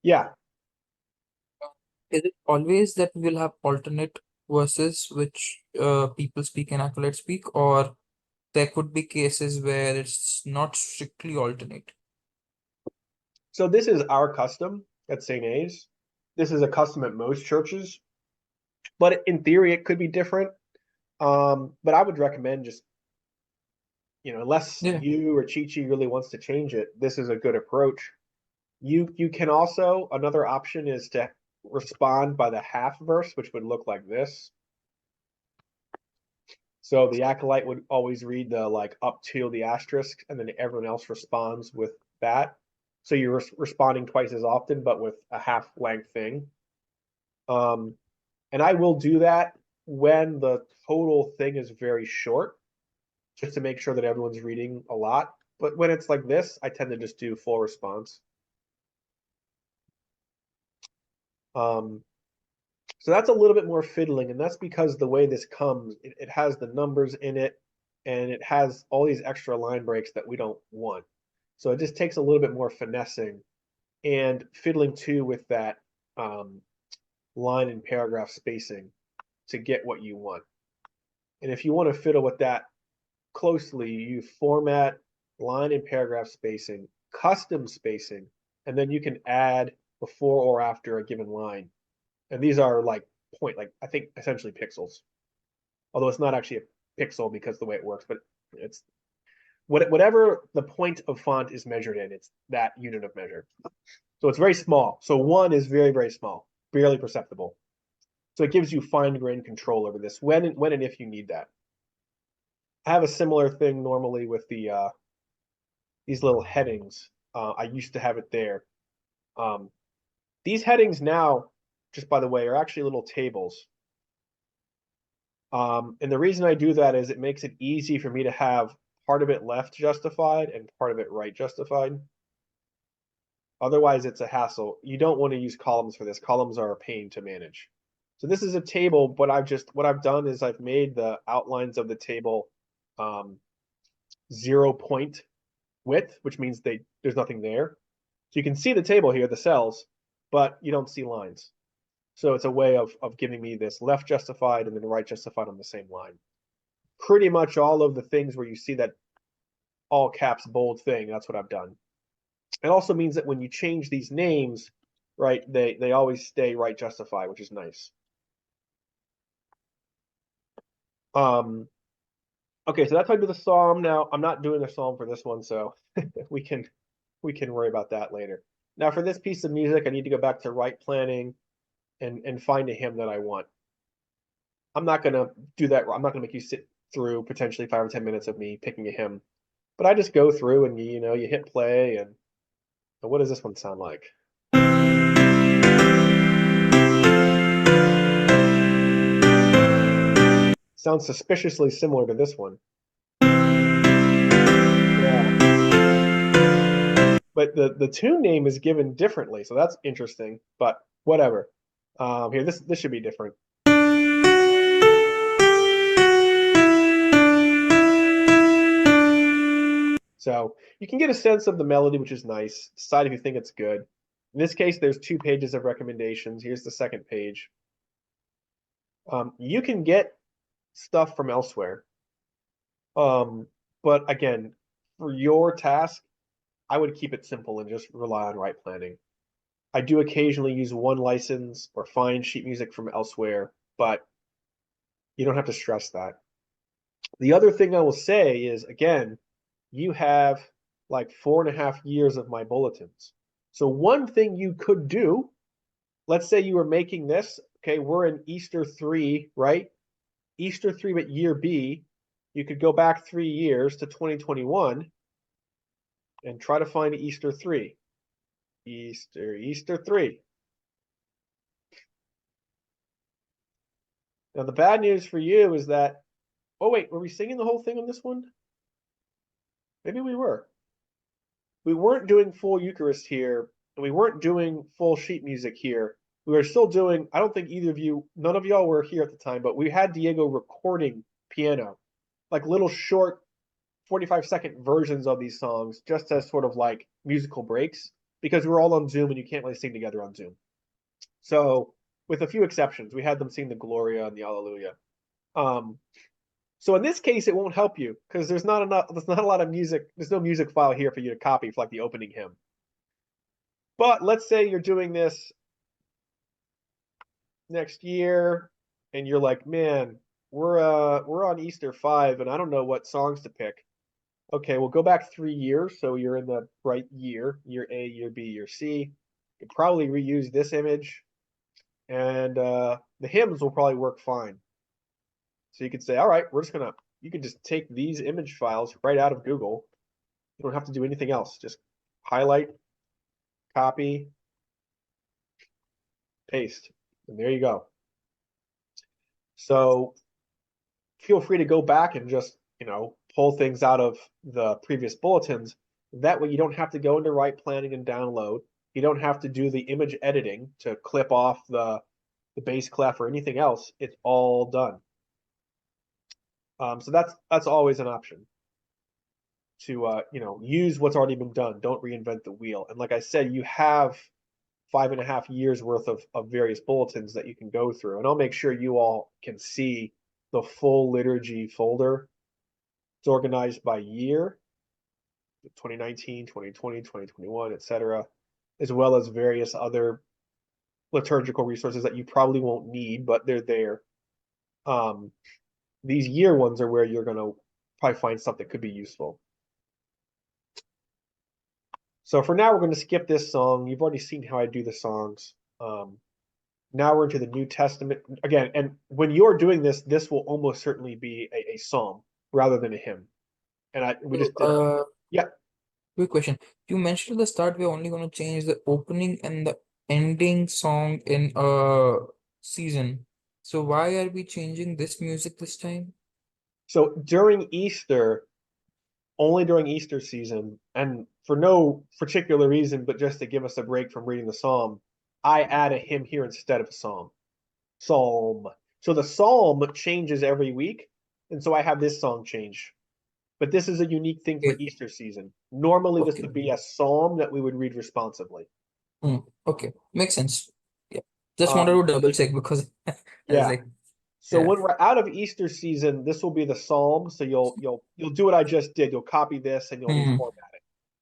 Yeah. Is it always that we'll have alternate verses which people speak and acolytes speak, or there could be cases where it's not strictly alternate? So this is our custom at St. A's. This is a custom at most churches, but in theory it could be different. But I would recommend just, unless you or Chi-Chi really wants to change it, this is a good approach. You can also, another option is to respond by the half verse, which would look like this. So the acolyte would always read the up till the asterisk, and then everyone else responds with that. So you're responding twice as often, but with a half length thing. And I will do that when the total thing is very short, just to make sure that everyone's reading a lot. But when it's like this, I tend to just do full response. So that's a little bit more fiddling, and that's because the way this comes, it has the numbers in it, and it has all these extra line breaks that we don't want. So it just takes a little bit more finessing and fiddling too with that line and paragraph spacing to get what you want. And if you want to fiddle with that closely, you format line and paragraph spacing, custom spacing, and then you can add before or after a given line. And these are I think essentially pixels. Although it's not actually a pixel because the way it works, but it's whatever the point of font is measured in, it's that unit of measure. So it's very small. So 1 is very, very small, barely perceptible. So it gives you fine-grained control over this when and if you need that. I have a similar thing normally with these little headings. I used to have it there. These headings now, just by the way, are actually little tables. And the reason I do that is it makes it easy for me to have part of it left justified and part of it right justified. Otherwise, it's a hassle. You don't want to use columns for this. Columns are a pain to manage. So this is a table, but what I've done is I've made the outlines of the table 0 point width, which means there's nothing there. So you can see the table here, the cells, but you don't see lines. So it's a way of giving me this left justified and then right justified on the same line. Pretty much all of the things where you see that all caps bold thing, that's what I've done. It also means that when you change these names, right, they always stay right justified, which is nice. Okay, so that's how I do the psalm. Now I'm not doing a psalm for this one, so we can worry about that later. Now for this piece of music, I need to go back to right planning and find a hymn that I want. I'm not gonna do that. I'm not gonna make you sit through potentially 5 or 10 minutes of me picking a hymn, but I just go through and you hit play and what does this one sound like? Sounds suspiciously similar to this one. Yeah. But the tune name is given differently, so that's interesting, but whatever. Here, this should be different. So you can get a sense of the melody, which is nice. Decide if you think it's good. In this case, there's 2 pages of recommendations. Here's the second page. You can get stuff from elsewhere. But again, for your task, I would keep it simple and just rely on right planning. I do occasionally use one license or find sheet music from elsewhere, but you don't have to stress that. The other thing I will say is, again, you have like 4.5 years of my bulletins. So one thing you could do, let's say you were making this, okay, we're in Easter 3, right? Easter 3, but year B, you could go back 3 years to 2021 and try to find Easter 3. Easter 3. Now the bad news for you is that, oh wait, were we singing the whole thing on this one? Maybe we were. We weren't doing full Eucharist here, and we weren't doing full sheet music here. We were still doing, I don't think either of you, none of y'all were here at the time, but we had Diego recording piano, like little short 45-second versions of these songs, just as sort of like musical breaks, because we're all on Zoom and you can't really sing together on Zoom. So with a few exceptions, we had them sing the Gloria and the Alleluia. So in this case, it won't help you because there's not a lot of music. There's no music file here for you to copy for like the opening hymn. But let's say you're doing this next year and you're like, man, we're on Easter 5 and I don't know what songs to pick. Okay, we'll go back 3 years. So you're in the right year A, year B, year C. You could probably reuse this image and the hymns will probably work fine. So you could say, all right, you can just take these image files right out of Google. You don't have to do anything else. Just highlight, copy, paste, and there you go. So feel free to go back and just, pull things out of the previous bulletins. That way you don't have to go into right planning and download. You don't have to do the image editing to clip off the bass clef or anything else. It's all done. So that's always an option to use what's already been done. Don't reinvent the wheel. And like I said, you have 5.5 years worth of various bulletins that you can go through. And I'll make sure you all can see the full liturgy folder. It's organized by year, 2019, 2020, 2021, etc., as well as various other liturgical resources that you probably won't need, but they're there. These year ones are where you're going to probably find something that could be useful. So for now, we're going to skip this song. You've already seen how I do the songs. Now we're into the New Testament. Again, and when you're doing this, this will almost certainly be a psalm rather than a hymn. And we just did. Yeah. Quick question. You mentioned at the start we're only going to change the opening and the ending song in a season. So why are we changing this music this time? So during Easter, only during Easter season, and for no particular reason, but just to give us a break from reading the psalm, I add a hymn here instead of a psalm. So the psalm changes every week, and so I have this song change. But this is a unique thing for Easter season. Normally, this would be a psalm that we would read responsibly. Okay, makes sense. Yeah, just wanted to double check because yeah. So when we're out of Easter season, this will be the psalm. So you'll do what I just did. You'll copy this and you'll reformat it.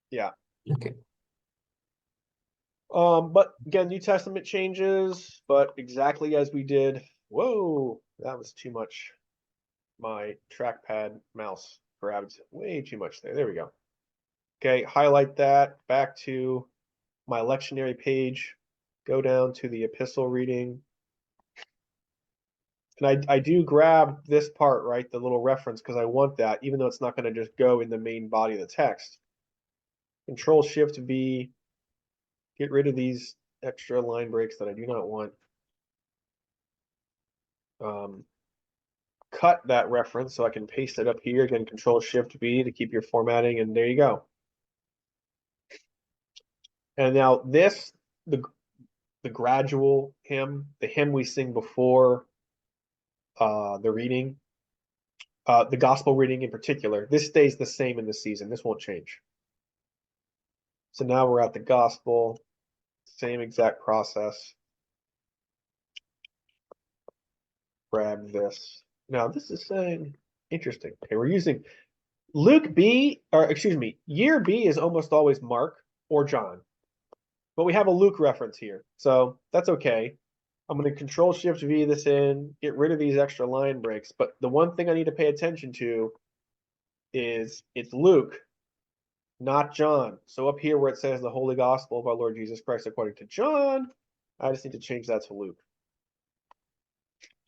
Yeah. Okay. But again, New Testament changes, but exactly as we did. Whoa, that was too much. My trackpad mouse grabbed way too much there. There we go. Okay, highlight that, back to my lectionary page, go down to the epistle reading. And I do grab this part, right, the little reference, because I want that, even though it's not going to just go in the main body of the text. Ctrl SHIFT V, get rid of these extra line breaks that I do not want. Cut that reference so I can paste it up here. Again, Ctrl SHIFT V to keep your formatting, and there you go. And now this, the gradual hymn, the hymn we sing before the reading, the gospel reading in particular, this stays the same in the season. This won't change. So now we're at the gospel, same exact process. Grab this. Now this is saying, interesting. Okay, we're using Luke B, or excuse me, year B is almost always Mark or John. But we have a Luke reference here, so that's okay. I'm going to Ctrl SHIFT V this in, get rid of these extra line breaks. But the one thing I need to pay attention to is it's Luke, not John. So up here where it says the Holy Gospel of our Lord Jesus Christ according to John, I just need to change that to Luke.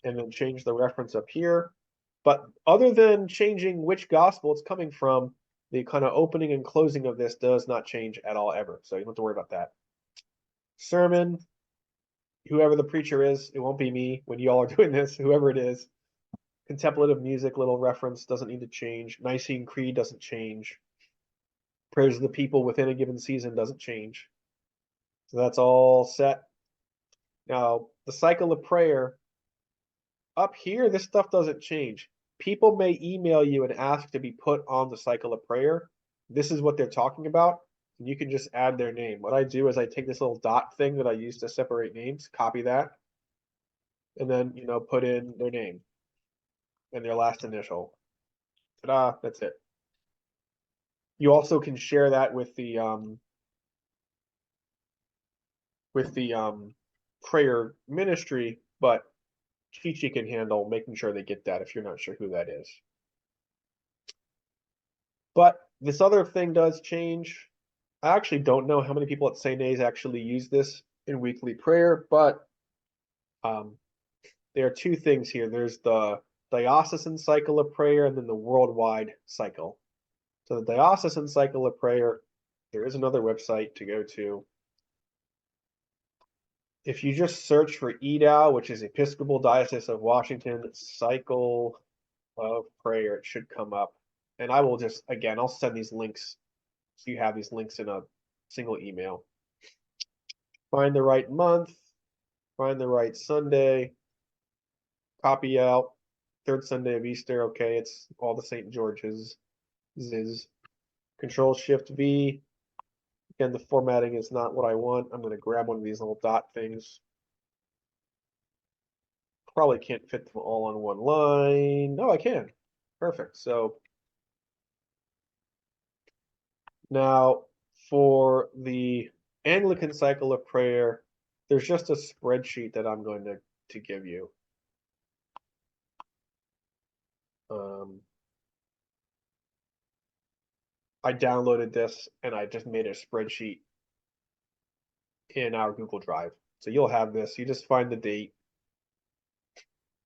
And then change the reference up here. But other than changing which gospel it's coming from, the kind of opening and closing of this does not change at all ever. So you don't have to worry about that. Sermon, whoever the preacher is, it won't be me when you all are doing this, whoever it is. Contemplative music, little reference, doesn't need to change. Nicene Creed doesn't change. Prayers of the people within a given season doesn't change. So that's all set. Now, the cycle of prayer, up here, this stuff doesn't change. People may email you and ask to be put on the cycle of prayer. This is what they're talking about. And you can just add their name. What I do is I take this little dot thing that I use to separate names, copy that, and then, put in their name and their last initial. Ta-da, that's it. You also can share that with the prayer ministry, but Chi-Chi can handle making sure they get that if you're not sure who that is. But this other thing does change. I actually don't know how many people at St. A's actually use this in weekly prayer, but there are two things here. There's the diocesan cycle of prayer and then the worldwide cycle. So the diocesan cycle of prayer, there is another website to go to. If you just search for EDAW, which is Episcopal Diocese of Washington Cycle of Prayer, it should come up. And I will just, again, I'll send these links so you have these links in a single email. Find the right month, find the right Sunday, copy out, third Sunday of Easter, okay, it's all the St. George's, Ziz. Ctrl SHIFT V. Again, the formatting is not what I want. I'm going to grab one of these little dot things. Probably can't fit them all on one line. No, I can. Perfect. So now for the Anglican cycle of prayer, there's just a spreadsheet that I'm going to give you. I downloaded this and I just made a spreadsheet in our Google Drive. So you'll have this. You just find the date,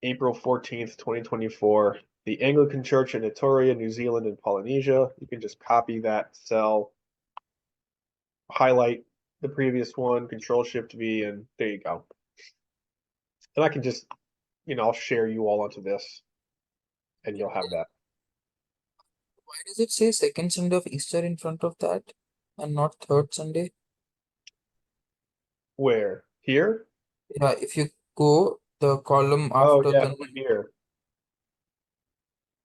April 14th, 2024. The Anglican Church in Victoria, New Zealand, and Polynesia. You can just copy that cell, highlight the previous one, Ctrl Shift V, and there you go. And I can just, I'll share you all onto this, and you'll have that. Why does it say second Sunday of Easter in front of that and not third Sunday? Where? Here? Yeah, if you go the column after here.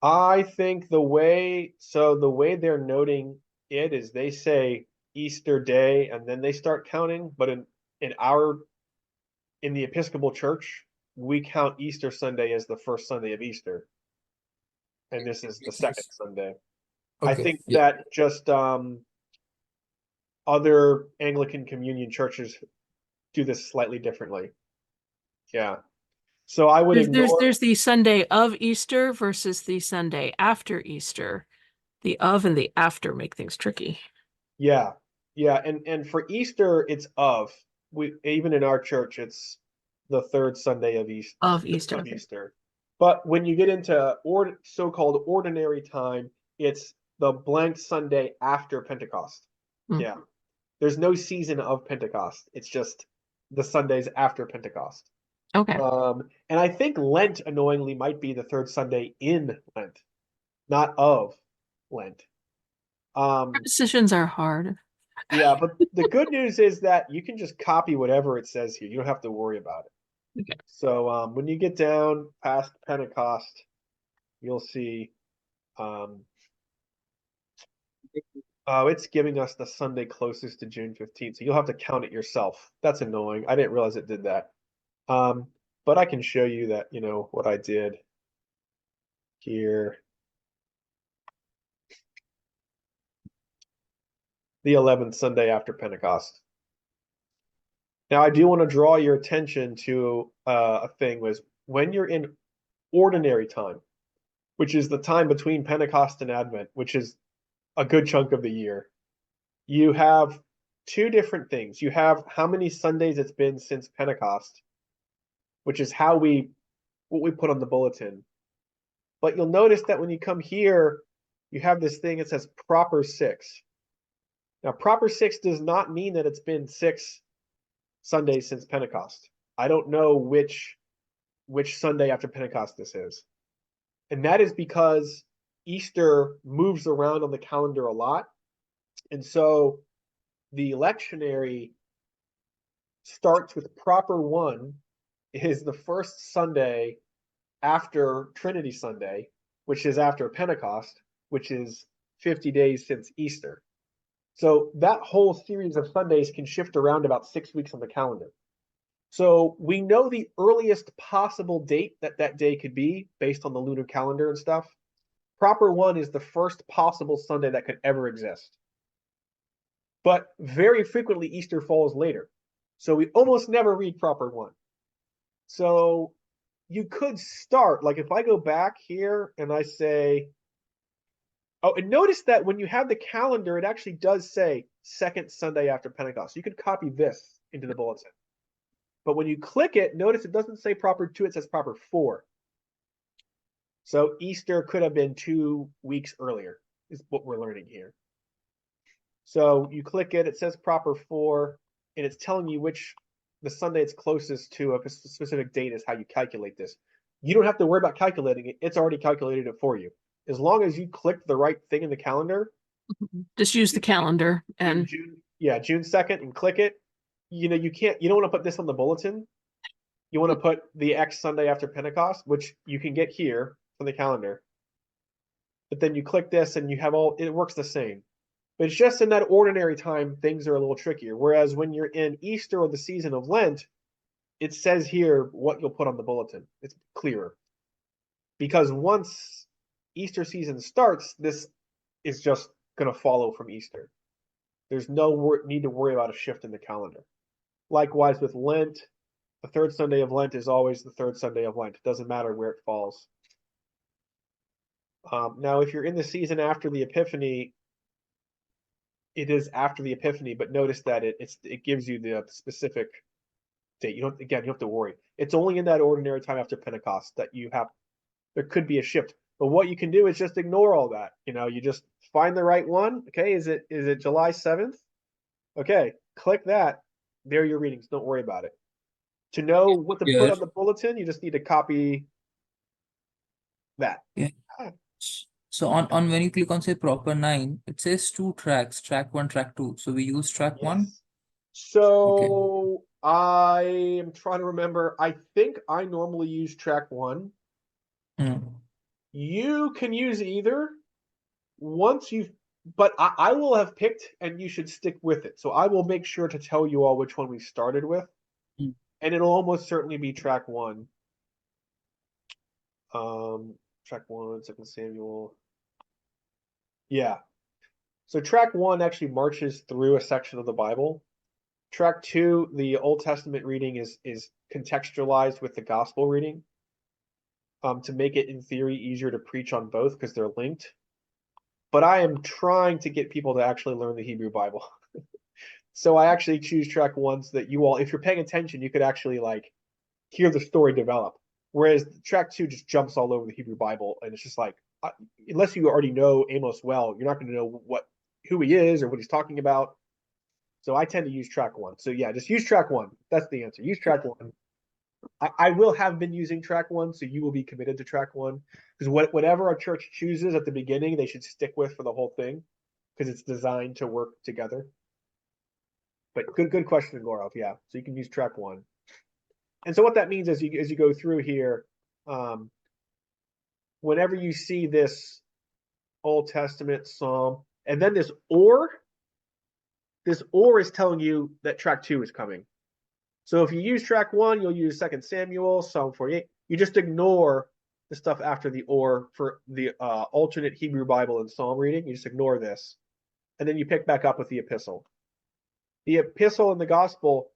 I think the way they're noting it is they say Easter Day and then they start counting, but in the Episcopal Church, we count Easter Sunday as the first Sunday of Easter. And this is the second Sunday. Okay, I think that just other Anglican communion churches do this slightly differently. Yeah. So I would there's the Sunday of Easter versus the Sunday after Easter. The of and the after make things tricky. Yeah. Yeah, and for Easter it's of. Even in our church it's the third Sunday of Easter. Of Easter. Of Easter. But when you get into so-called ordinary time, it's the blank Sunday after Pentecost. Yeah. There's no season of Pentecost. It's just the Sundays after Pentecost. Okay. And I think Lent, annoyingly, might be the third Sunday in Lent, not of Lent. Decisions are hard. Yeah, but the good news is that you can just copy whatever it says here. You don't have to worry about it. Okay. So when you get down past Pentecost, you'll see it's giving us the Sunday closest to June 15th. So you'll have to count it yourself. That's annoying. I didn't realize it did that. But I can show you that, what I did here. The 11th Sunday after Pentecost. Now, I do want to draw your attention to a thing was when you're in ordinary time, which is the time between Pentecost and Advent, which is a good chunk of the year. you have two different things. You have how many Sundays it's been since Pentecost, which is what we put on the bulletin. But you'll notice that when you come here, you have this thing that says proper 6. Now, proper 6 does not mean that it's been 6 Sundays since Pentecost. I don't know which Sunday after Pentecost this is. And that is because Easter moves around on the calendar a lot. And so the lectionary starts with proper 1 is the first Sunday after Trinity Sunday, which is after Pentecost, which is 50 days since Easter. So that whole series of Sundays can shift around about 6 weeks on the calendar. So we know the earliest possible date that day could be based on the lunar calendar and stuff. Proper 1 is the first possible Sunday that could ever exist. But very frequently Easter falls later. So we almost never read proper 1. So you could start, like if I go back here and I say, oh, and notice that when you have the calendar, it actually does say second Sunday after Pentecost. You could copy this into the bulletin. But when you click it, notice it doesn't say proper 2, it says proper 4. So Easter could have been 2 weeks earlier, is what we're learning here. So you click it, it says proper 4, and it's telling you the Sunday it's closest to a specific date is how you calculate this. You don't have to worry about calculating it. It's already calculated it for you. As long as you click the right thing in the calendar. Just use the calendar and June 2nd and click it. You don't want to put this on the bulletin. You want to put the X Sunday after Pentecost, which you can get here from the calendar. But then you click this and you have it works the same. But it's just in that ordinary time, things are a little trickier. Whereas when you're in Easter or the season of Lent, it says here what you'll put on the bulletin. It's clearer. Because once Easter season starts, this is just going to follow from Easter. There's no need to worry about a shift in the calendar. Likewise with Lent, the third Sunday of Lent is always the third Sunday of Lent. It doesn't matter where it falls. Now, if you're in the season after the Epiphany, it is after the Epiphany, but notice that it gives you the specific date. You don't have to worry. It's only in that ordinary time after Pentecost that there could be a shift. But what you can do is just ignore all that. You just find the right one. Okay, is it July 7th? Okay, click that. There are your readings. Don't worry about it. To know what to put on the bulletin, you just need to copy that. Yeah. So on when you click on say proper 9, it says 2 tracks, track 1, track 2. So we use track 1. So I am trying to remember. I think I normally use track 1. You can use either but I will have picked and you should stick with it. So I will make sure to tell you all which one we started with. And it'll almost certainly be track 1. Track 1, 2 Samuel. Yeah. So track 1 actually marches through a section of the Bible. Track 2, the Old Testament reading is contextualized with the gospel reading to make it, in theory, easier to preach on both because they're linked. But I am trying to get people to actually learn the Hebrew Bible. So I actually choose track 1 so that you all, if you're paying attention, you could actually hear the story develop. Whereas track 2 just jumps all over the Hebrew Bible, and it's just unless you already know Amos well, you're not going to know who he is or what he's talking about. So I tend to use track 1. So yeah, just use track 1. That's the answer. Use track 1. I will have been using track 1, so you will be committed to track 1. Because whatever a church chooses at the beginning, they should stick with for the whole thing, because it's designed to work together. But good question, Gorov. Yeah, so you can use track 1. And so what that means as you go through here, whenever you see this Old Testament Psalm, and then this or is telling you that track 2 is coming. So if you use track 1, you'll use 2 Samuel, Psalm 48. You just ignore the stuff after the or for the alternate Hebrew Bible and Psalm reading. You just ignore this. And then you pick back up with the epistle. The epistle and the gospel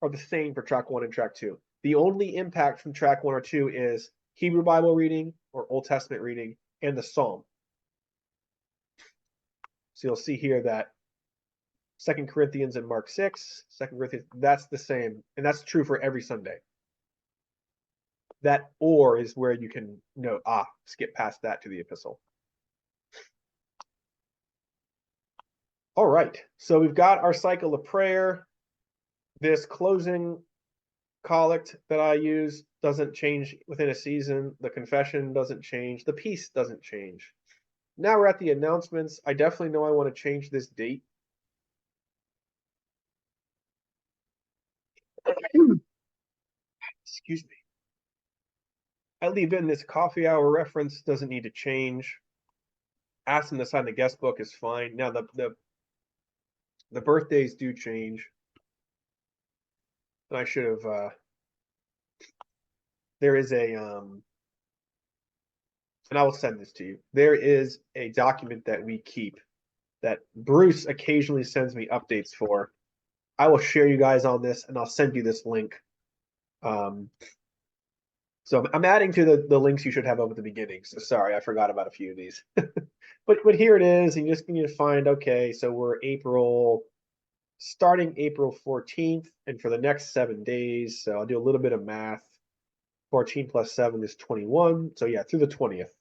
are the same for track 1 and track 2. The only impact from track 1 or 2 is Hebrew Bible reading or Old Testament reading and the Psalm. So you'll see here that 2 Corinthians and Mark 6, 2 Corinthians, that's the same. And that's true for every Sunday. That or is where you can note, skip past that to the epistle. All right, so we've got our cycle of prayer. This closing collect that I use doesn't change within a season. The confession doesn't change. The peace doesn't change. Now we're at the announcements. I definitely know I want to change this date. Excuse me. I leave in this coffee hour reference, doesn't need to change. Ask them to sign the guest book is fine. Now the birthdays do change. And I should have there is a and I will send this to you. There is a document that we keep that Bruce occasionally sends me updates for. I will share you guys on this and I'll send you this link. So I'm adding to the links you should have up at the beginning. So sorry, I forgot about a few of these. but here it is, and you just need to find, okay, so we're starting April 14th, and for the next 7 days, so I'll do a little bit of math. 14 plus 7 is 21. So yeah, through the 20th.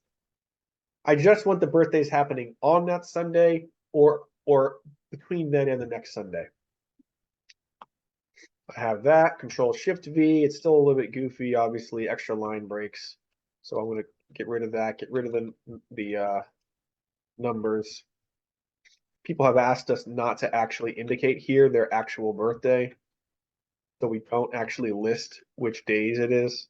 I just want the birthdays happening on that Sunday or between then and the next Sunday. I have that, Ctrl Shift V. It's still a little bit goofy, obviously, extra line breaks. So I'm going to get rid of that, get rid of the numbers. People have asked us not to actually indicate here their actual birthday. So we don't actually list which days it is.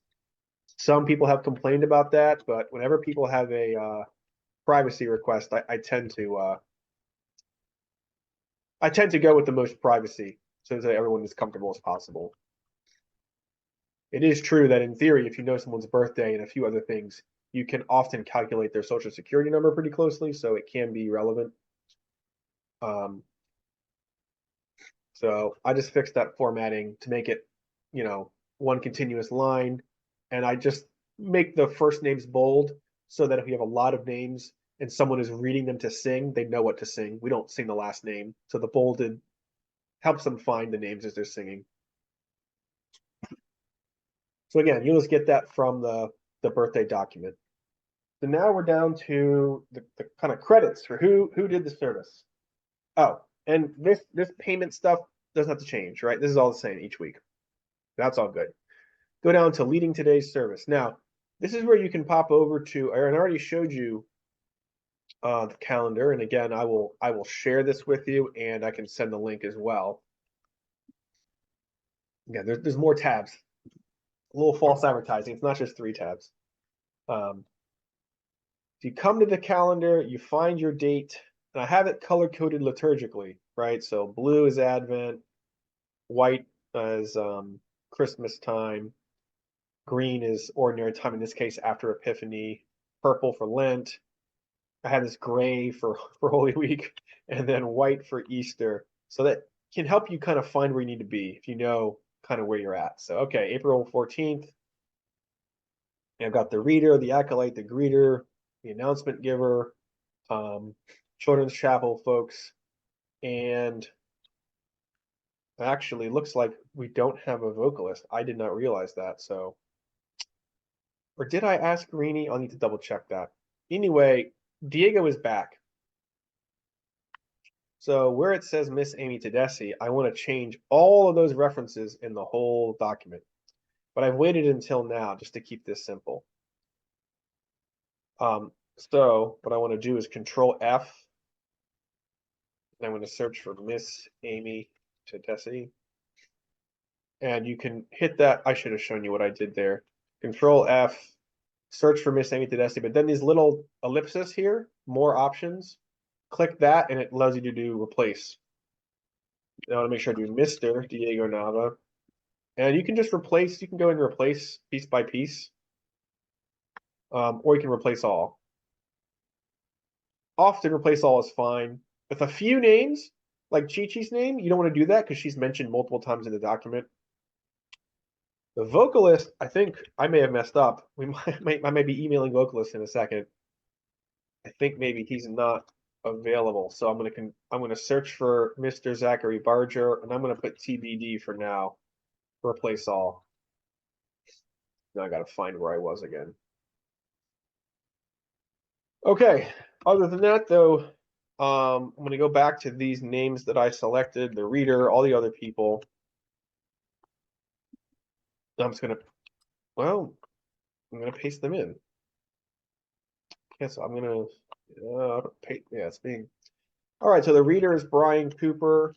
Some people have complained about that, but whenever people have a privacy request, I tend to go with the most privacy so that everyone is comfortable as possible. It is true that in theory, if you know someone's birthday and a few other things, you can often calculate their social security number pretty closely, so it can be relevant. So I just fixed that formatting to make it, one continuous line. And I just make the first names bold so that if you have a lot of names and someone is reading them to sing, they know what to sing. We don't sing the last name. So the bolded helps them find the names as they're singing. So again, you'll just get that from the birthday document. So now we're down to the kind of credits for who did the service. Oh, and this payment stuff doesn't have to change, right? This is all the same each week. That's all good. Go down to leading today's service. Now, this is where you can pop over to, and I already showed you the calendar. And again, I will share this with you, and I can send the link as well. Again, there's more tabs. A little false advertising. It's not just 3 tabs. If you come to the calendar, you find your date, and I have it color-coded liturgically, right? So blue is Advent, white is Christmas time, green is ordinary time, in this case after Epiphany, purple for Lent. I have this gray for Holy Week, and then white for Easter. So that can help you kind of find where you need to be if you know kind of where you're at. So, okay, April 14th. I've got the reader, the acolyte, the greeter, the announcement giver, children's chapel folks, and actually looks like we don't have a vocalist. I did not realize that. So, or did I ask Rini? I'll need to double check that. Anyway, Diego is back. So where it says Miss Amy Tedeschi, I want to change all of those references in the whole document. But I've waited until now just to keep this simple. So what I want to do is Control F. And I'm going to search for Miss Amy Tedeschi. And you can hit that. I should have shown you what I did there. Control F, search for Miss Amy Tedeschi. But then these little ellipses here, more options. Click that and it allows you to do replace. I want to make sure I do Mr. Diego Nava. And you can just replace, you can go and replace piece by piece. Or you can replace all. Often replace all is fine. With a few names, like Chi-Chi's name, you don't want to do that because she's mentioned multiple times in the document. The vocalist, I think I may have messed up. I may be emailing vocalist in a second. I think maybe he's not available. So I'm gonna search for Mr. Zachary Barger, and I'm gonna put TBD for now. Replace all. Now I gotta find where I was again. Okay. Other than that, though, I'm gonna go back to these names that I selected: the reader, all the other people. I'm just gonna, well, I'm gonna paste them in. Okay, so I'm gonna paste. Yeah, it's being. All right. So the reader is Brian Cooper.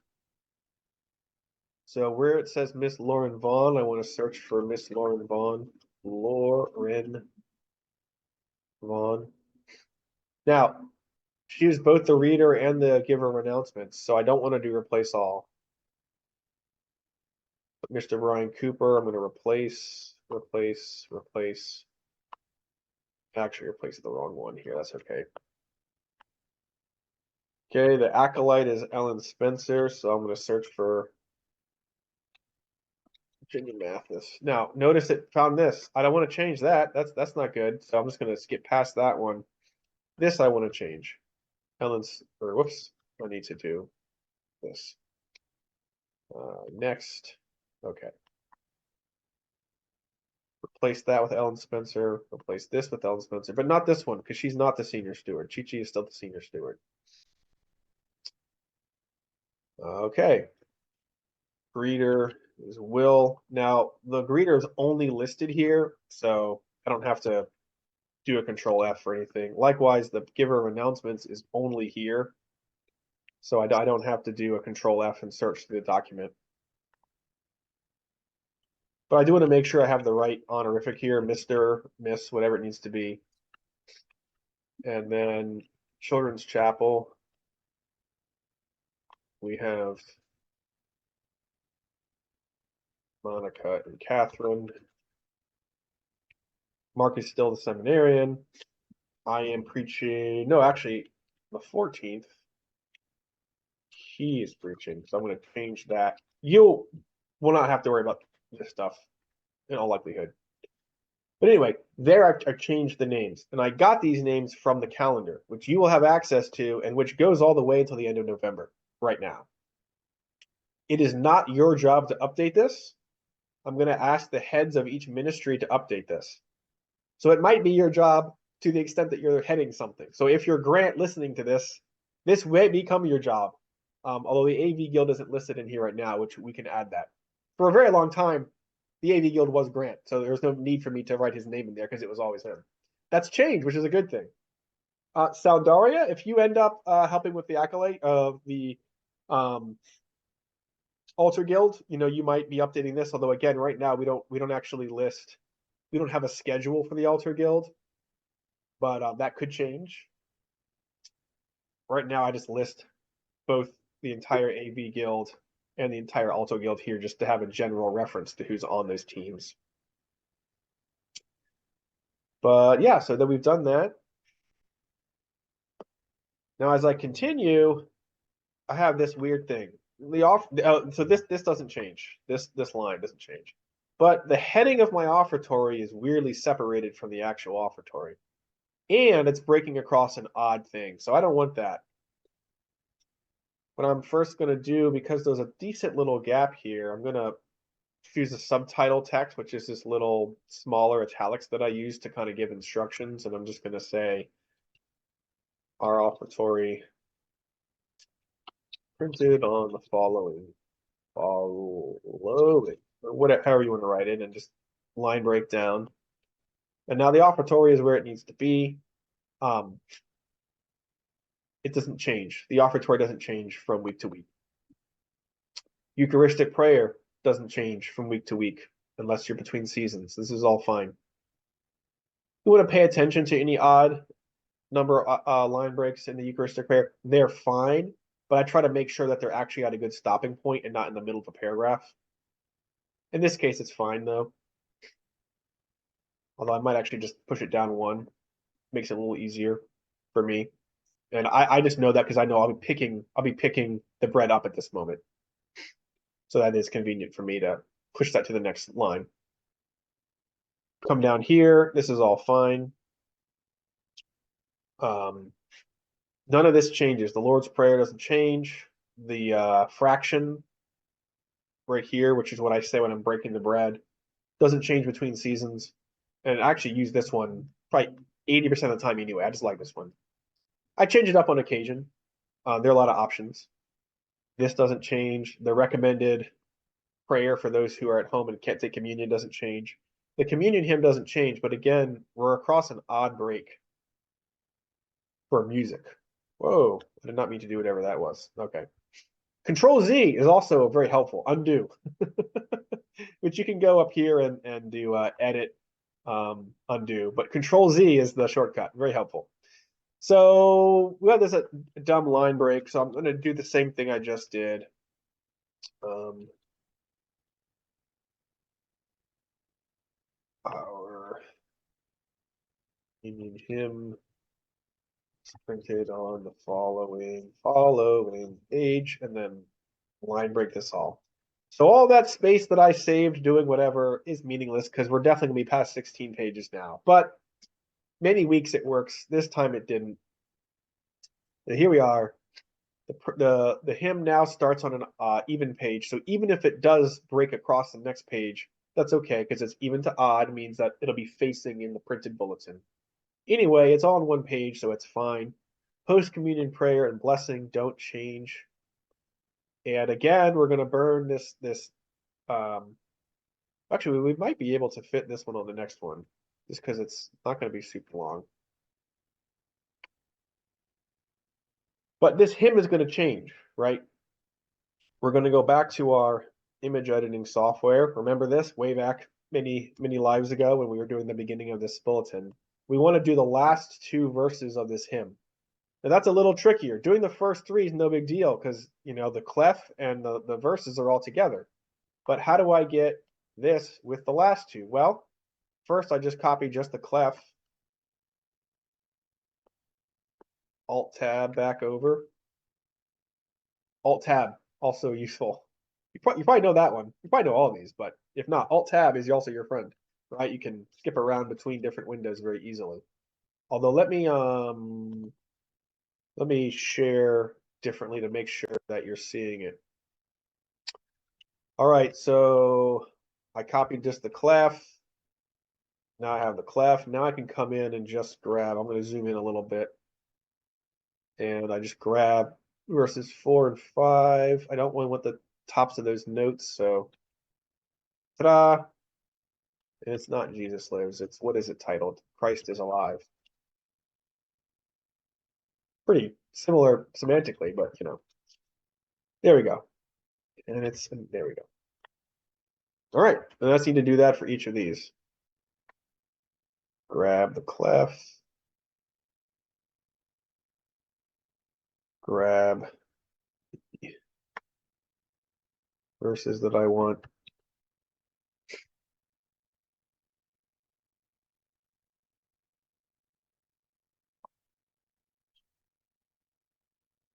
So where it says Miss Lauren Vaughn, I want to search for Miss Lauren Vaughn. Lauren Vaughn. Now, she is both the reader and the giver of announcements, so I don't want to do replace all. But Mr. Brian Cooper, I'm going to replace. Actually, replace the wrong one here. That's okay. Okay, the acolyte is Ellen Spencer, so I'm going to search for Virginia Mathis. Now, notice it found this. I don't want to change that. That's not good. So I'm just going to skip past that one. This I want to change. Ellen's, or whoops, I need to do this. Next. Okay. Replace that with Ellen Spencer. Replace this with Ellen Spencer, but not this one because she's not the senior steward. Chi-Chi is still the senior steward. Okay. Greeter is Will. Now, the greeter is only listed here, so I don't have to do a Ctrl F or anything. Likewise, the giver of announcements is only here, so I don't have to do a Ctrl F and search through the document. But I do want to make sure I have the right honorific here, Mr., Miss, whatever it needs to be. And then Children's Chapel, we have Monica and Catherine. Mark is still the seminarian. I am preaching, no, actually, the 14th. He is preaching, so I'm going to change that. You will not have to worry about this stuff in all likelihood. But anyway, there I changed the names, and I got these names from the calendar, which you will have access to, and which goes all the way until the end of November right now. It is not your job to update this. I'm going to ask the heads of each ministry to update this. So it might be your job to the extent that you're heading something. So if you're Grant listening to this, this may become your job. Although the AV Guild isn't listed in here right now, which we can add that. For a very long time, the AV Guild was Grant, so there's no need for me to write his name in there because it was always him. That's changed, which is a good thing. Saldaria, if you end up helping with the acolyte of the Altar Guild, you might be updating this. Although again, right now we don't actually list. We don't have a schedule for the Altar Guild, but that could change. Right now, I just list both the entire AV Guild and the entire Alto Guild here just to have a general reference to who's on those teams. But yeah, so then we've done that. Now, as I continue, I have this weird thing. So this doesn't change. This line doesn't change. But the heading of my offertory is weirdly separated from the actual offertory. And it's breaking across an odd thing. So I don't want that. What I'm first going to do, because there's a decent little gap here, I'm going to use the subtitle text, which is this little smaller italics that I use to kind of give instructions. And I'm just going to say, our offertory printed on the following, or whatever, however you want to write it, and just line breakdown. And now the offertory is where it needs to be. It doesn't change. The offertory doesn't change from week to week. Eucharistic prayer doesn't change from week to week unless you're between seasons. This is all fine. You want to pay attention to any odd number line breaks in the Eucharistic prayer. They're fine, but I try to make sure that they're actually at a good stopping point and not in the middle of a paragraph. In this case, it's fine though. Although I might actually just push it down one. Makes it a little easier for me. And I just know that because I know I'll be picking the bread up at this moment. So that is convenient for me to push that to the next line. Come down here, this is all fine. The None of this changes. The Lord's Prayer doesn't change. The fraction right here, which is what I say when I'm breaking the bread, doesn't change between seasons. And I actually use this one probably 80% of the time anyway. I just like this one. I change it up on occasion. There are a lot of options. This doesn't change. The recommended prayer for those who are at home and can't take communion doesn't change. The communion hymn doesn't change, but again, we're across an odd break for music. Whoa, I did not mean to do whatever that was. Okay. Ctrl Z is also very helpful. Undo, which you can go up here and do edit, undo. But Ctrl Z is the shortcut. Very helpful. So we have this a dumb line break. So I'm going to do the same thing I just did. Our meaning hymn printed on the following page, and then line break this all. So all that space that I saved doing whatever is meaningless because we're definitely gonna be past 16 pages now. But many weeks it works. This time it didn't. And here we are. The hymn now starts on an even page. So even if it does break across the next page, that's okay because it's even to odd means that it'll be facing in the printed bulletin. Anyway, it's all on one page, so it's fine. Post-communion prayer and blessing don't change. And again, we're going to burn this. Actually, we might be able to fit this one on the next one, just because it's not going to be super long. But this hymn is going to change, right? We're going to go back to our image editing software. Remember this way back many lives ago when we were doing the beginning of this bulletin. We want to do the last two verses of this hymn. Now that's a little trickier. Doing the first three is no big deal because the clef and the verses are all together. But how do I get this with the last two? Well, first I just copy just the clef. Alt tab back over. Alt tab also useful. You probably know that one. You probably know all of these, but if not, Alt tab is also your friend, right? You can skip around between different windows very easily. Although let me share differently to make sure that you're seeing it. All right, so I copied just the clef. Now I have the clef. Now I can come in and just grab, I'm going to zoom in a little bit. And I just grab verses 4 and 5. I don't want the tops of those notes, so ta-da! And it's not Jesus lives, it's, what is it titled? Christ is alive. Pretty similar semantically, but there we go. And there we go. All right, and I just need to do that for each of these. Grab the clef. Grab the verses that I want.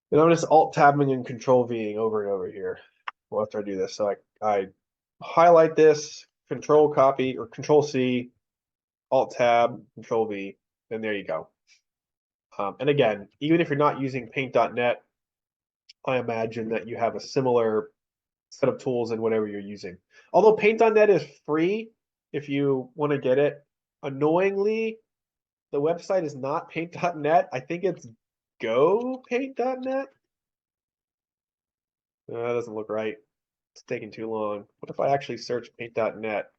And I'm just alt-tabbing and control-Ving over and over here after I do this. So I highlight this, control-copy, or control-C, alt-tab, control-V, and there you go. And again, even if you're not using paint.net, I imagine that you have a similar set of tools in whatever you're using. Although paint.net is free if you want to get it. Annoyingly, the website is not paint.net. I think it's gopaint.net. That doesn't look right. It's taking too long. What if I actually search paint.net,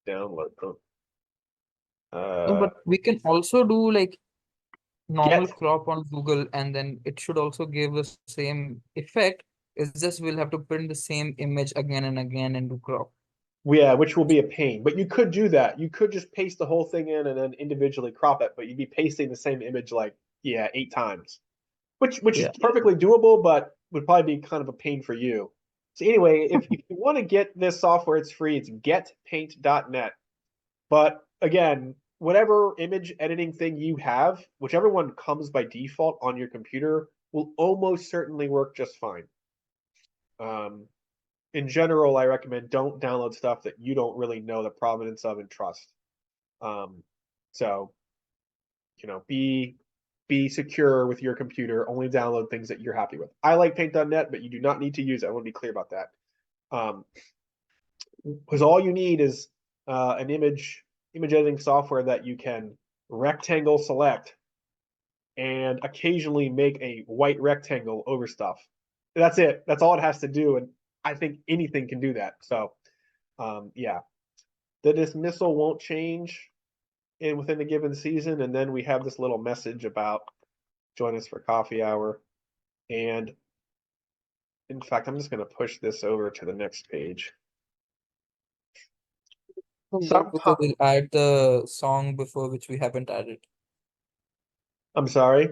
download them? No, but we can also do like normal crop on Google, and then it should also give the same effect. It's just we'll have to print the same image again and again and do crop. Yeah, which will be a pain. But you could do that. You could just paste the whole thing in and then individually crop it, but you'd be pasting the same image like 8 times. Which is perfectly doable, but would probably be kind of a pain for you. So anyway, if you want to get this software, it's free. It's getpaint.net. But again, whatever image editing thing you have, whichever one comes by default on your computer, will almost certainly work just fine. In general, I recommend don't download stuff that you don't really know the provenance of and trust. So, be be secure with your computer. Only download things that you're happy with. I like paint.net, but you do not need to use it. I want to be clear about that. Because all you need is an image editing software that you can rectangle select and occasionally make a white rectangle over stuff. That's it. That's all it has to do. And I think anything can do that. So yeah, the dismissal won't change within the given season. And then we have this little message about join us for coffee hour. And in fact, I'm just going to push this over to the next page. Because we'll add the song before which we haven't added. I'm sorry.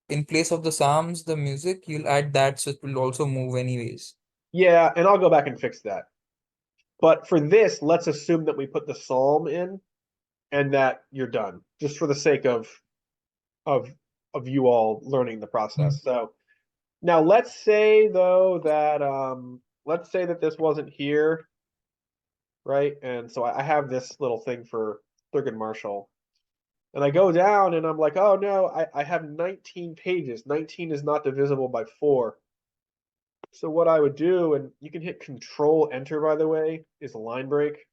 In place of the Psalms, the music, you'll add that, so it will also move anyways. Yeah, and I'll go back and fix that. But for this, let's assume that we put the psalm in and that you're done, just for the sake of you all learning the process. So now let's say though that let's say that this wasn't here, right? And so I have this little thing for Thurgood Marshall. And I go down and I'm like, oh no, I have 19 pages. 19 is not divisible by 4. So what I would do, and you can hit Control Enter, by the way, is a line break.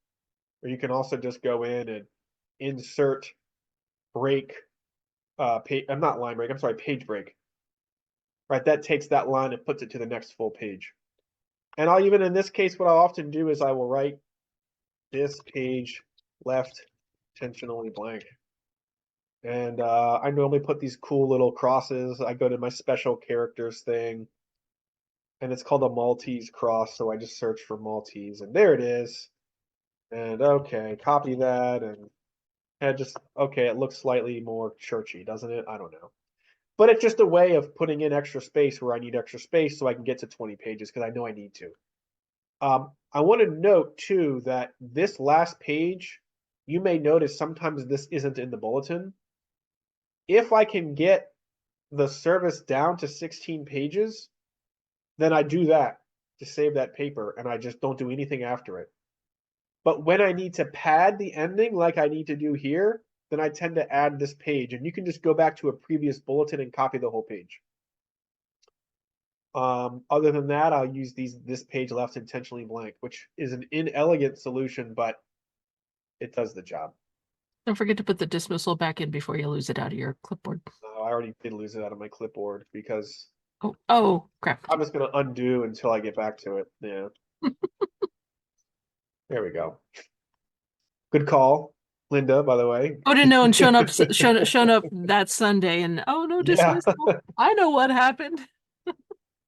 Or you can also just go in and insert break, I'm not line break, I'm sorry, page break. Right, that takes that line and puts it to the next full page. And I'll even, in this case, what I'll often do is I will write this page left intentionally blank. And I normally put these cool little crosses. I go to my special characters thing, and it's called a Maltese cross. So I just search for Maltese, and there it is. And okay, copy that, and just, okay, it looks slightly more churchy, doesn't it? I don't know. But it's just a way of putting in extra space where I need extra space so I can get to 20 pages because I know I need to. I want to note, too, that this last page, you may notice sometimes this isn't in the bulletin. If I can get the service down to 16 pages, then I do that to save that paper, and I just don't do anything after it. But when I need to pad the ending like I need to do here, then I tend to add this page, and you can just go back to a previous bulletin and copy the whole page. Other than that, I'll use this page left intentionally blank, which is an inelegant solution, but it does the job. Don't forget to put the dismissal back in before you lose it out of your clipboard. I already did lose it out of my clipboard because oh crap. I'm just going to undo until I get back to it. Yeah. There we go. Good call, Linda, by the way. I would have known shown up that Sunday and oh no, dismissal. Yeah. I know what happened.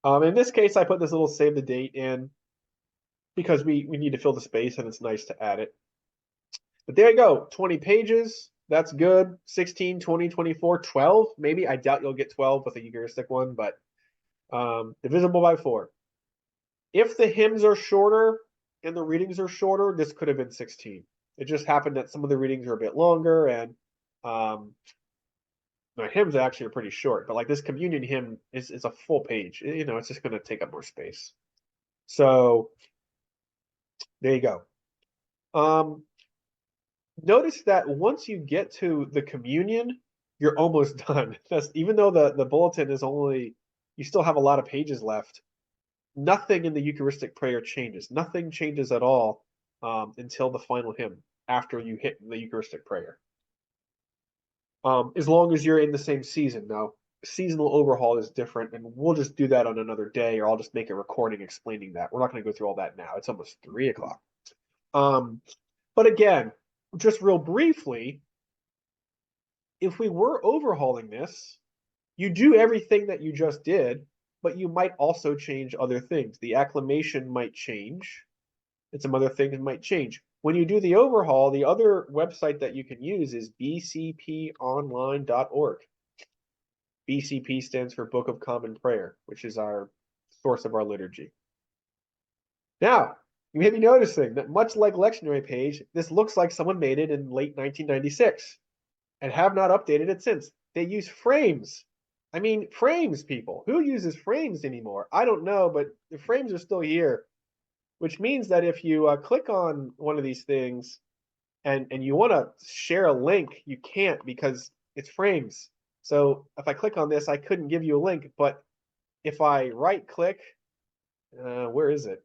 In this case, I put this little save the date in because we need to fill the space and it's nice to add it. But there you go, 20 pages. That's good. 16, 20, 24, 12. Maybe. I doubt you'll get 12 with a Eucharistic one, but divisible by 4. If the hymns are shorter and the readings are shorter, this could have been 16. It just happened that some of the readings are a bit longer, and my hymns actually are pretty short. But like this communion hymn is a full page. You know, it's just going to take up more space. So there you go. Notice that once you get to the communion, you're almost done. That's, even though the bulletin is only, you still have a lot of pages left. Nothing in the Eucharistic prayer changes. Nothing changes at all until the final hymn after you hit the Eucharistic prayer. As long as you're in the same season. Now, seasonal overhaul is different, and we'll just do that on another day, or I'll just make a recording explaining that. We're not going to go through all that now. It's almost 3 o'clock. But again, just real briefly, if we were overhauling this, you do everything that you just did, but you might also change other things. The acclamation might change, and some other things might change. When you do the overhaul, the other website that you can use is bcponline.org. BCP stands for Book of Common Prayer, which is our source of our liturgy. Now, you may be noticing that much like Lectionary page, this looks like someone made it in late 1996 and have not updated it since. They use frames. I mean, frames, people. Who uses frames anymore? I don't know, but the frames are still here, which means that if you click on one of these things and you want to share a link, you can't because it's frames. So if I click on this, I couldn't give you a link, but if I right click, where is it?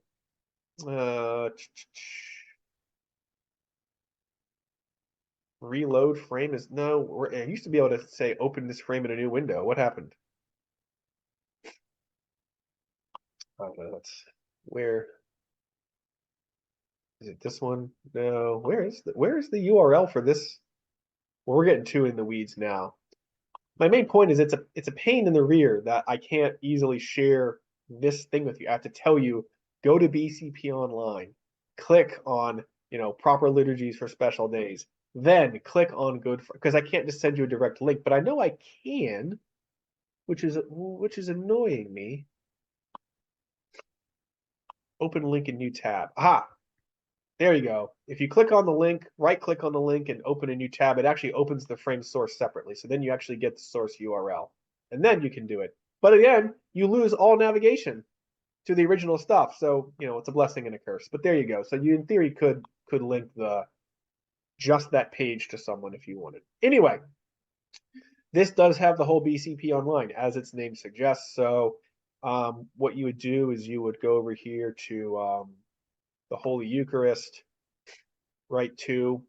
Reload frame is no. I used to be able to say open this frame in a new window. What happened? Where is it? This one? No. Where is the URL for this? Well, we're getting too in the weeds now. My main point is it's a pain in the rear that I can't easily share this thing with you. I have to tell you, go to BCP Online, click on proper liturgies for special days, then click on Good, because I can't just send you a direct link, but I know I can, which is annoying me. Open link in new tab. Aha! There you go. If you click on the link, right click on the link and open a new tab, it actually opens the frame source separately. So then you actually get the source URL and then you can do it. But again, you lose all navigation to the original stuff. So, it's a blessing and a curse, but there you go. So you in theory could link just that page to someone if you wanted. Anyway, this does have the whole BCP Online as its name suggests. So what you would do is you would go over here to the Holy Eucharist. Rite 2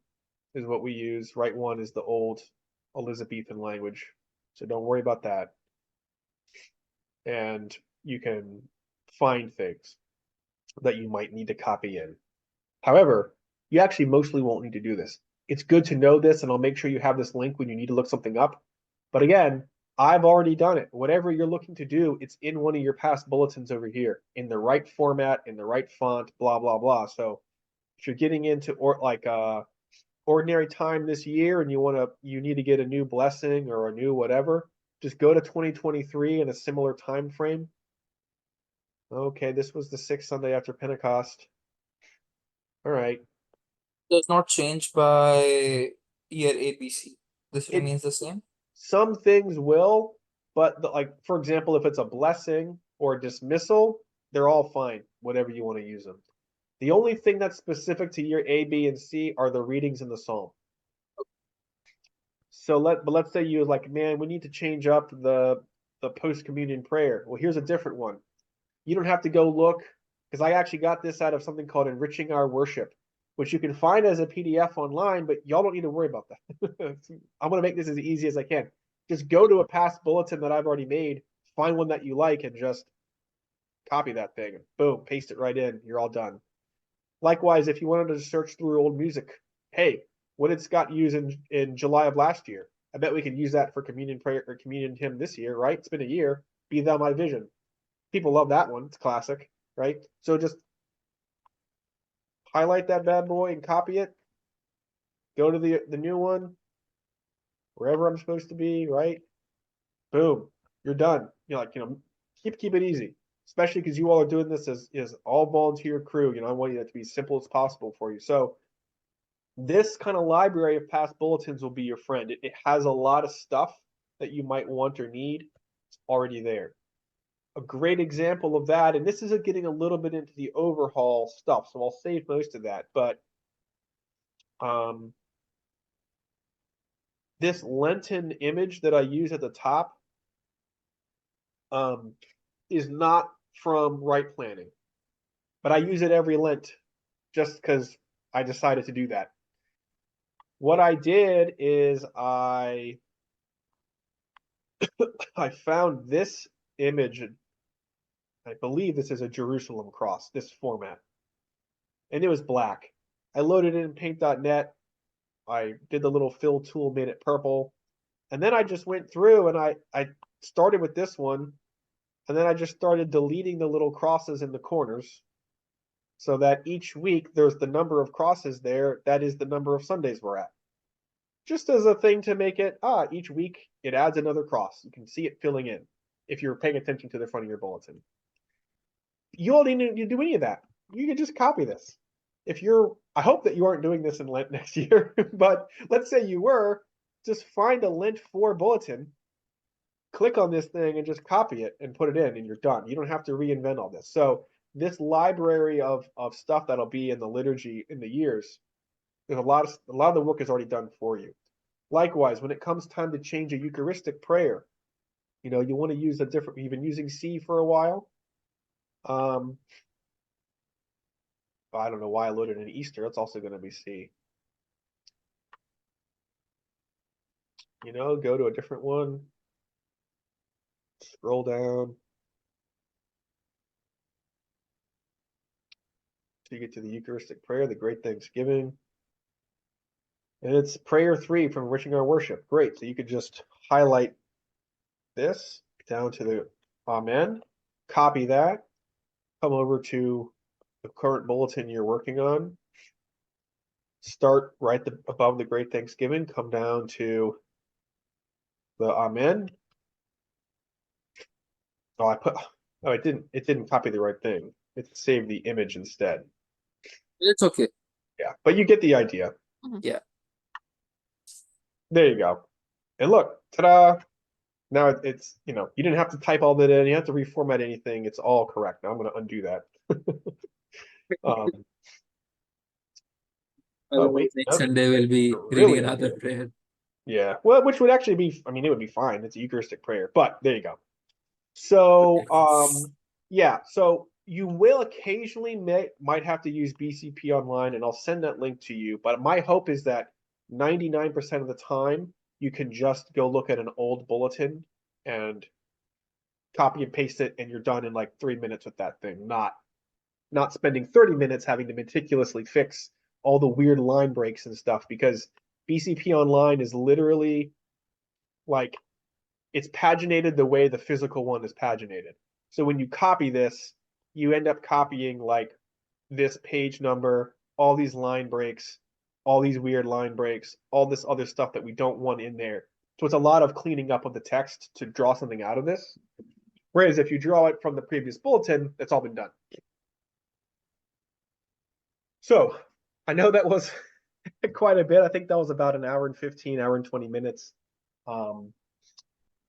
is what we use. Rite 1 is the old Elizabethan language. So don't worry about that. And you can find things that you might need to copy in. However, you actually mostly won't need to do this. It's good to know this, and I'll make sure you have this link when you need to look something up. But again, I've already done it. Whatever you're looking to do, it's in one of your past bulletins over here, in the right format, in the right font, blah, blah, blah. So if you're getting into ordinary time this year and you need to get a new blessing or a new whatever, just go to 2023 in a similar time frame. Okay, this was the 6th Sunday after Pentecost. All right. Does not change by year ABC. This remains the same. Some things will, but for example, if it's a blessing or a dismissal, they're all fine, whatever you want to use them. The only thing that's specific to year A, B, and C are the readings in the psalm. So let's say you're like, man, we need to change up the post-communion prayer. Well, here's a different one. You don't have to go look, because I actually got this out of something called Enriching Our Worship, which you can find as a PDF online, but y'all don't need to worry about that. I'm going to make this as easy as I can. Just go to a past bulletin that I've already made, find one that you like, and just copy that thing, and boom, paste it right in. You're all done. Likewise, if you wanted to search through old music, hey, what did Scott use in July of last year? I bet we could use that for communion prayer or communion hymn this year, right? It's been a year. Be Thou My Vision. People love that one. It's classic, right? So just highlight that bad boy and copy it. Go to the new one, wherever I'm supposed to be, right? Boom, you're done. Keep it easy, especially because you all are doing this as all volunteer crew. I want it to be simple as possible for you. So this kind of library of past bulletins will be your friend. It has a lot of stuff that you might want or need. It's already there. A great example of that, and this is getting a little bit into the overhaul stuff, so I'll save most of that, but this Lenten image that I use at the top is not from Rite Planning, but I use it every Lent just because I decided to do that. What I did is I found this image. I believe this is a Jerusalem cross, this format. And it was black. I loaded it in paint.net. I did the little fill tool, made it purple. And then I just went through and I started with this one. And then I just started deleting the little crosses in the corners so that each week there's the number of crosses there. That is the number of Sundays we're at. Just as a thing to make it, each week it adds another cross. You can see it filling in if you're paying attention to the front of your bulletin. You all need to do any of that. You can just copy this. I hope that you aren't doing this in Lent next year, but let's say you were, just find a Lent 4 bulletin, click on this thing and just copy it and put it in and you're done. You don't have to reinvent all this. So this library of stuff that'll be in the liturgy in the years, there's a lot of the work is already done for you. Likewise, when it comes time to change a Eucharistic prayer, you know, you want to use a different, you've been using C for a while. I don't know why I loaded in Easter. It's also going to be C. You know, go to a different one. Scroll down. So you get to the Eucharistic prayer, the Great Thanksgiving. And it's prayer 3 from Enriching Our Worship. Great. So you could just highlight this down to the Amen. Copy that. Come over to the current bulletin you're working on. Start right above the Great Thanksgiving. Come down to the Amen. Oh, it didn't copy the right thing. It saved the image instead. It's okay. Yeah, but you get the idea. Yeah. There you go. And look, ta-da! Now it's, you know, you didn't have to type all that in. You have to reformat anything. It's all correct. Now I'm going to undo that. Wait, Next Sunday will be really another prayer. Yeah, well, which would actually be, I mean, it would be fine. It's a Eucharistic prayer, but there you go. So, yeah, so you will occasionally might have to use BCP Online, and I'll send that link to you. But my hope is that 99% of the time, you can just go look at an old bulletin and copy and paste it, and you're done in like 3 minutes with that thing. Not spending 30 minutes having to meticulously fix all the weird line breaks and stuff, because BCP Online is literally like, it's paginated the way the physical one is paginated. So when you copy this, you end up copying like this page number, all these line breaks, all these weird line breaks, all this other stuff that we don't want in there. So it's a lot of cleaning up of the text to draw something out of this. Whereas if you draw it from the previous bulletin, it's all been done. So I know that was quite a bit. I think that was about an hour and 15, hour and 20 minutes.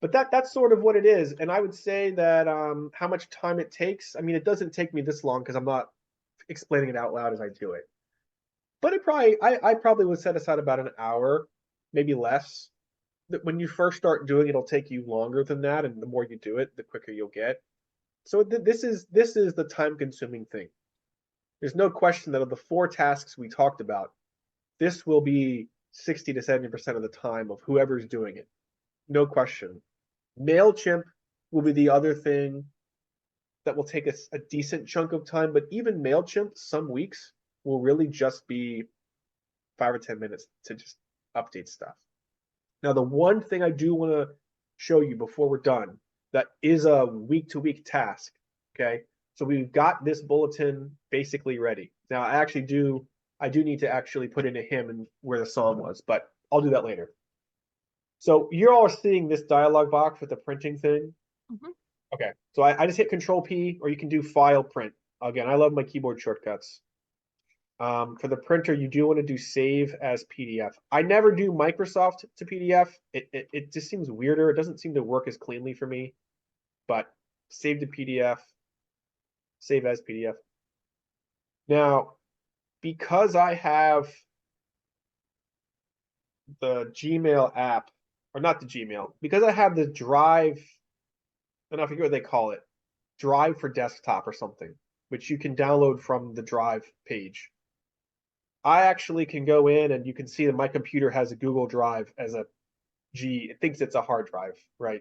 But that's sort of what it is. And I would say that how much time it takes, I mean, it doesn't take me this long because I'm not explaining it out loud as I do it. But I probably would set aside about an hour, maybe less. When you first start doing it, it'll take you longer than that, and the more you do it, the quicker you'll get. So this is the time-consuming thing. There's no question that of the 4 tasks we talked about, this will be 60 to 70% of the time of whoever's doing it. No question. MailChimp will be the other thing that will take us a decent chunk of time, but even MailChimp, some weeks, will really just be 5 or 10 minutes to just update stuff. Now, the one thing I do want to show you before we're done, that is a week-to-week task, okay? So we've got this bulletin basically ready. Now, I do need to actually put in a hymn and where the psalm was, but I'll do that later. So you're all seeing this dialog box with the printing thing. Mhm. Okay, so I just hit Control P, or you can do File Print. Again, I love my keyboard shortcuts. For the printer, you do want to do Save as PDF. I never do Microsoft to PDF. It just seems weirder. It doesn't seem to work as cleanly for me. But Save to PDF, Save as PDF. Now, because I have the Gmail app, or not the Gmail, because I have the Drive, I don't know, I forget what they call it, Drive for desktop or something, which you can download from the Drive page. I actually can go in and you can see that my computer has a Google Drive as a it thinks it's a hard drive, right?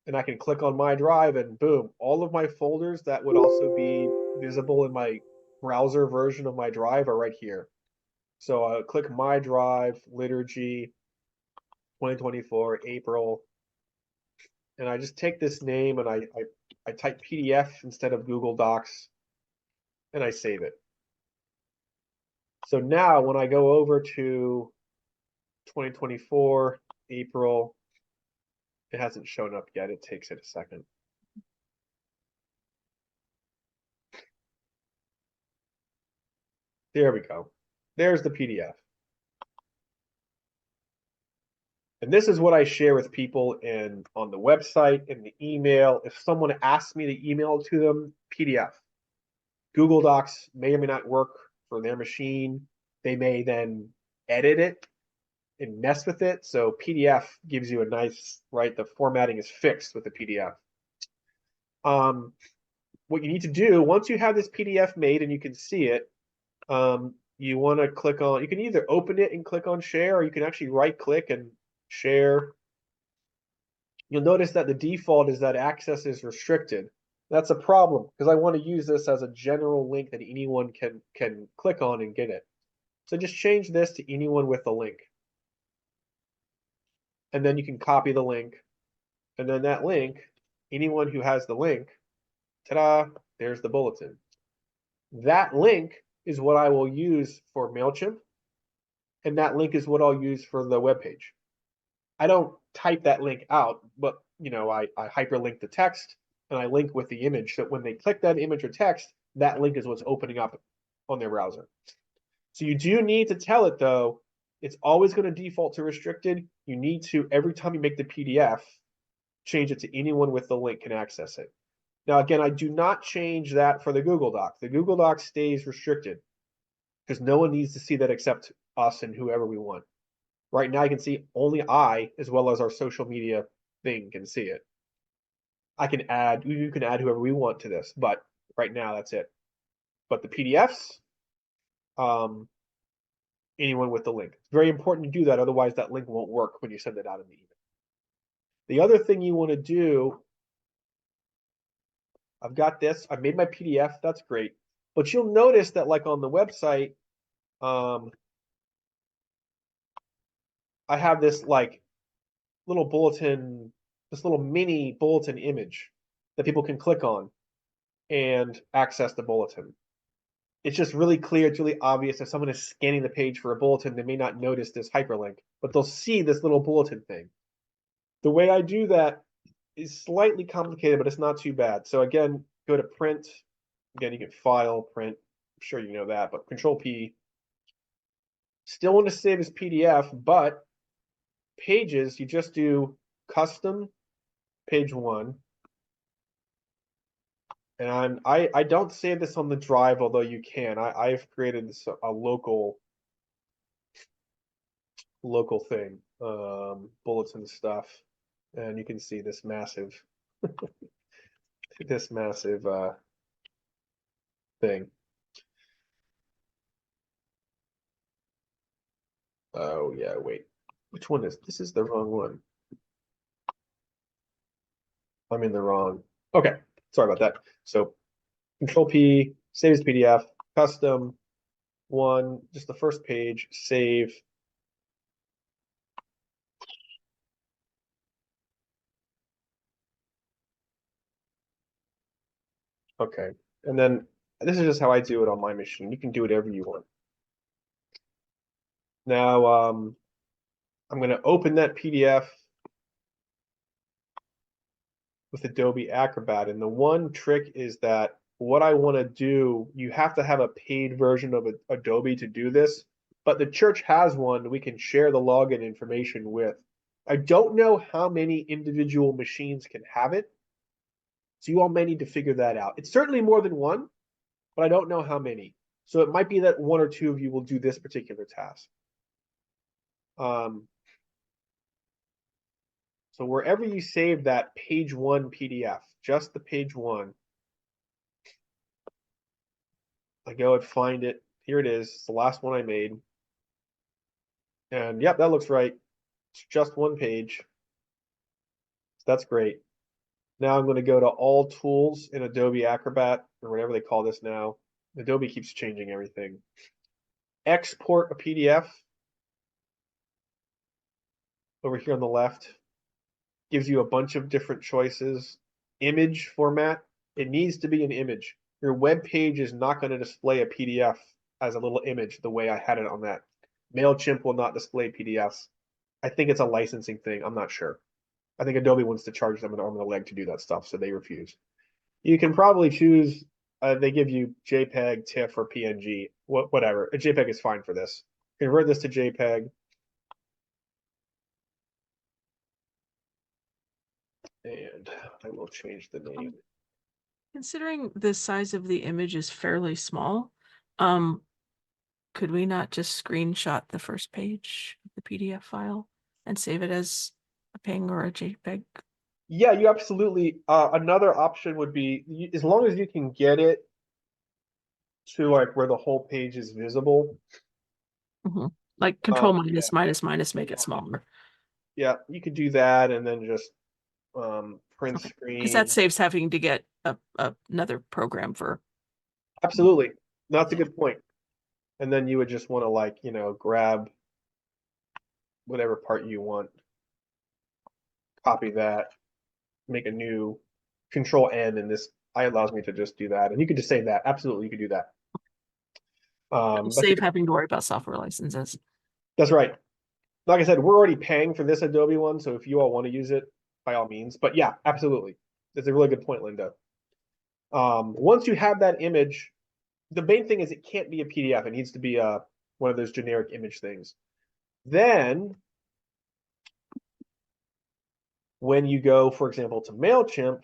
And I can click on my drive and boom, all of my folders that would also be visible in my browser version of my drive are right here. So I click my drive, liturgy, 2024, April, and I just take this name and I type PDF instead of Google Docs, and I save it. So now when I go over to 2024, April, it hasn't shown up yet. It takes it a second. There we go. There's the PDF. And this is what I share with people on the website, in the email. If someone asks me to email it to them, PDF. Google Docs may or may not work for their machine. They may then edit it and mess with it. So PDF gives you a nice, right? The formatting is fixed with the PDF. What you need to do once you have this PDF made and you can see it, you want to click on, you can either open it and click on share, or you can actually right click and share. You'll notice that the default is that access is restricted. That's a problem because I want to use this as a general link that anyone can click on and get it. So just change this to anyone with a link. And then you can copy the link. And then that link, anyone who has the link, ta-da, there's the bulletin. That link is what I will use for MailChimp. And that link is what I'll use for the web page. I don't type that link out, but I hyperlink the text and I link with the image. So when they click that image or text, that link is what's opening up on their browser. So you do need to tell it though, it's always going to default to restricted. You need to, every time you make the PDF, change it to anyone with the link can access it. Now, again, I do not change that for the Google Doc. The Google Doc stays restricted because no one needs to see that except us and whoever we want. Right now, you can see only I, as well as our social media thing, can see it. I can add, you can add whoever we want to this, but right now that's it. But the PDFs, anyone with the link. It's very important to do that, otherwise that link won't work when you send it out in the email. The other thing you want to do, I've got this, I've made my PDF, that's great. But you'll notice that like on the website, I have this like little bulletin, this little mini bulletin image that people can click on and access the bulletin. It's just really clear, it's really obvious. If someone is scanning the page for a bulletin, they may not notice this hyperlink, but they'll see this little bulletin thing. The way I do that is slightly complicated, but it's not too bad. So again, go to print. Again, you can file, print. I'm sure you know that, but Control P. Still want to save as PDF, but pages, you just do custom page 1. And I don't save this on the drive, although you can. I've created this a local thing, bulletin stuff, and you can see this massive this massive thing. Oh yeah, wait. Which one is this? Is the wrong one. I'm in the wrong. Okay, sorry about that. So Control P, save as PDF, custom 1, just the first page, save. Okay, and then this is just how I do it on my machine. You can do whatever you want. Now, I'm going to open that PDF with Adobe Acrobat. And the one trick is that what I want to do, you have to have a paid version of Adobe to do this, but the church has one we can share the login information with. I don't know how many individual machines can have it, so you all may need to figure that out. It's certainly more than one, but I don't know how many. So it might be that 1 or 2 of you will do this particular task. So wherever you save that page 1 PDF, just the page 1, I go and find it. Here it is. It's the last one I made. And yep, that looks right. It's just 1 page. So that's great. Now I'm going to go to all tools in Adobe Acrobat, or whatever they call this now. Adobe keeps changing everything. Export a PDF. Over here on the left. Gives you a bunch of different choices. Image format. It needs to be an image. Your web page is not going to display a PDF as a little image the way I had it on that. MailChimp will not display PDFs. I think it's a licensing thing. I'm not sure. I think Adobe wants to charge them an arm and a leg to do that stuff, so they refuse. You can probably choose, they give you JPEG, TIFF, or PNG, whatever. A JPEG is fine for this. Convert this to JPEG. And I will change the name. Considering the size of the image is fairly small, could we not just screenshot the first page of the PDF file and save it as a PNG or a JPEG? Yeah, you absolutely. Another option would be, as long as you can get it to like where the whole page is visible. Like Control yeah. minus minus minus, make it smaller. Yeah, you could do that and then just print Because screen. that saves having to get another program for. Absolutely. That's a good point. And then you would just want to like, grab whatever part you want, copy that, make a new Control N, and this allows me to just do that. And you could just save that. Absolutely, you could do that. Save having to worry about software licenses. That's right. Like I said, we're already paying for this Adobe one, so if you all want to use it, by all means. But yeah, absolutely. That's a really good point, Linda. Once you have that image, the main thing is it can't be a PDF. It needs to be one of those generic image things. Then, when you go, for example, to MailChimp,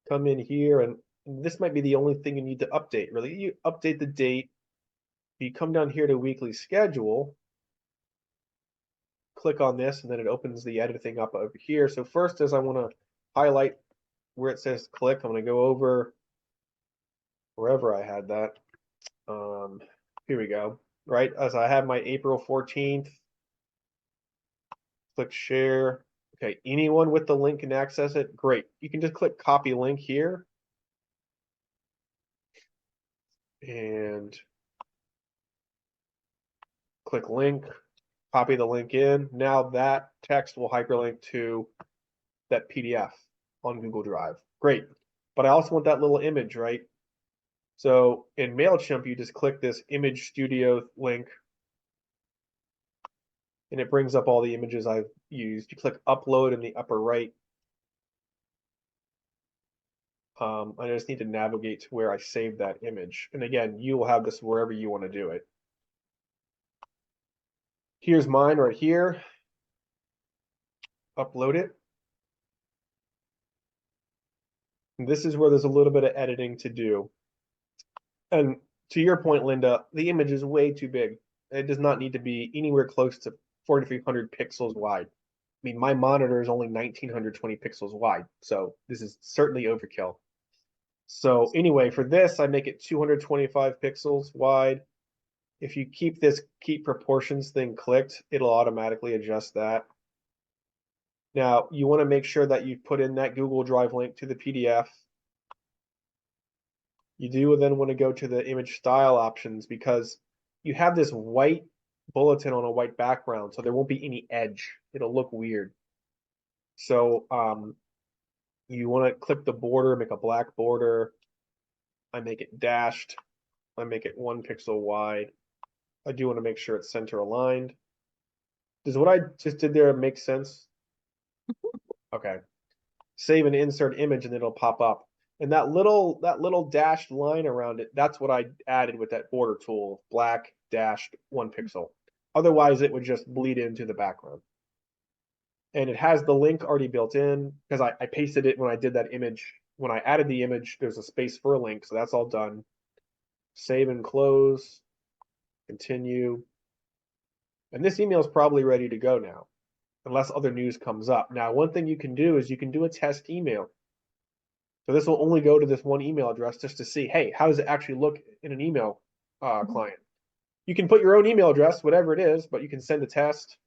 come in here, and this might be the only thing you need to update, really. You update the date. You come down here to weekly schedule, click on this, and then it opens the editing up over here. So first is I want to highlight where it says click. I'm going to go over wherever I had that. Here we go. Right, as I have my April 14th. Click share. Okay, anyone with the link can access it. Great. You can just click copy link here. And click link, copy the link in. Now that text will hyperlink to that PDF on Google Drive. Great. But I also want that little image, right? So in MailChimp, you just click this image studio link, and it brings up all the images I've used. You click upload in the upper right. I just need to navigate to where I saved that image. And again, you will have this wherever you want to do it. Here's mine right here. Upload it. And this is where there's a little bit of editing to do. And to your point, Linda, the image is way too big. It does not need to be anywhere close to 4,300 pixels wide. I mean, my monitor is only 1920 pixels wide, so this is certainly overkill. So anyway, for this, I make it 225 pixels wide. If you keep this keep proportions thing clicked, it'll automatically adjust that. Now, you want to make sure that you put in that Google Drive link to the PDF. You do then want to go to the image style options because you have this white bulletin on a white background, so there won't be any edge. It'll look weird. So you want to click the border, make a black border. I make it dashed. I make it 1 pixel wide. I do want to make sure it's center aligned. Does what I just did there make sense? Okay. Save and insert image and it'll pop up. And that little dashed line around it, that's what I added with that border tool, black dashed 1 pixel. Otherwise, it would just bleed into the background. And it has the link already built in because I pasted it when I did that image. When I added the image, there's a space for a link, so that's all done. Save and close, continue. And this email is probably ready to go now, unless other news comes up. Now, one thing you can do is you can do a test email. So this will only go to this one email address just to see, hey, how does it actually look in an email client? You can put your own email address, whatever it is, but you can send a test.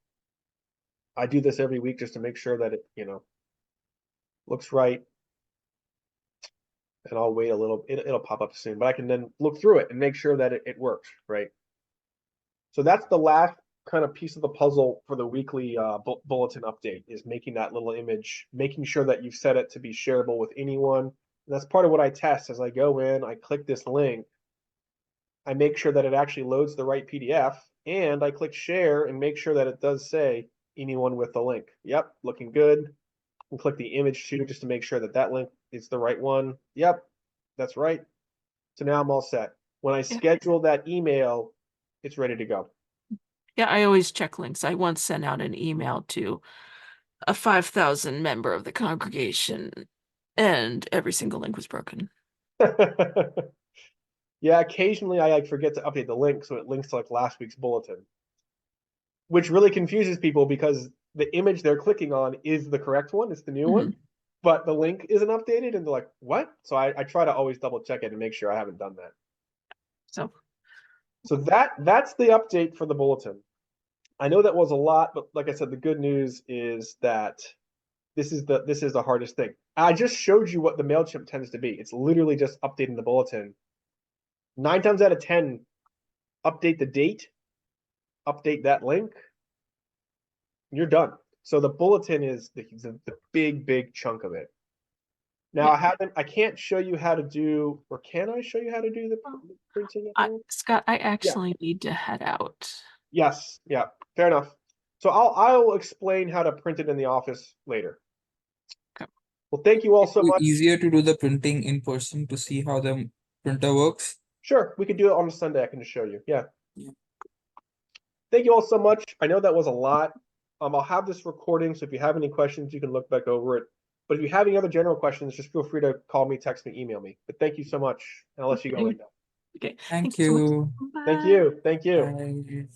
I do this every week just to make sure that it, looks right. And I'll wait a little, it'll pop up soon, but I can then look through it and make sure that it works, right? So that's the last kind of piece of the puzzle for the weekly bulletin update, is making that little image, making sure that you've set it to be shareable with anyone. And that's part of what I test. As I go in, I click this link, I make sure that it actually loads the right PDF, and I click share and make sure that it does say anyone with the link. Yep, looking good. And click the image too, just to make sure that that link is the right one. Yep, that's right. So now I'm all set. When I schedule that email, it's ready to go. Yeah, I always check links. I once sent out an email to a 5,000 member of the congregation, and every single link was broken. Yeah, occasionally I like forget to update the link so it links to like last week's bulletin, which really confuses people because the image they're clicking on is the correct one, it's the new one, but the link isn't updated and they're like, what? So I try to always double check it and make sure I haven't done that. So that's the update for the bulletin. I know that was a lot, but like I said, the good news is that this is the hardest thing. I just showed you what the MailChimp tends to be. It's literally just updating the bulletin. 9 times out of 10, update the date, update that link, you're done. So the bulletin is the big chunk of it. Now I can't show you how to do, or can I show you how to do the printing? Scott, I actually need to head out. Yes, yeah, fair enough. So I'll explain how to print it in the office later. Okay. Well, thank you all so much. Easier to do the printing in person to see how the printer works. Sure, we could do it on a Sunday. I can just show you. Yeah. Yeah. Thank you all so much. I know that was a lot. I'll have this recording, so if you have any questions, you can look back over it. But if you have any other general questions, just feel free to call me, text me, email me. But thank you so much. And I'll let you go, Linda. Okay. Thank so you. much. Thank you. Thank you. Bye.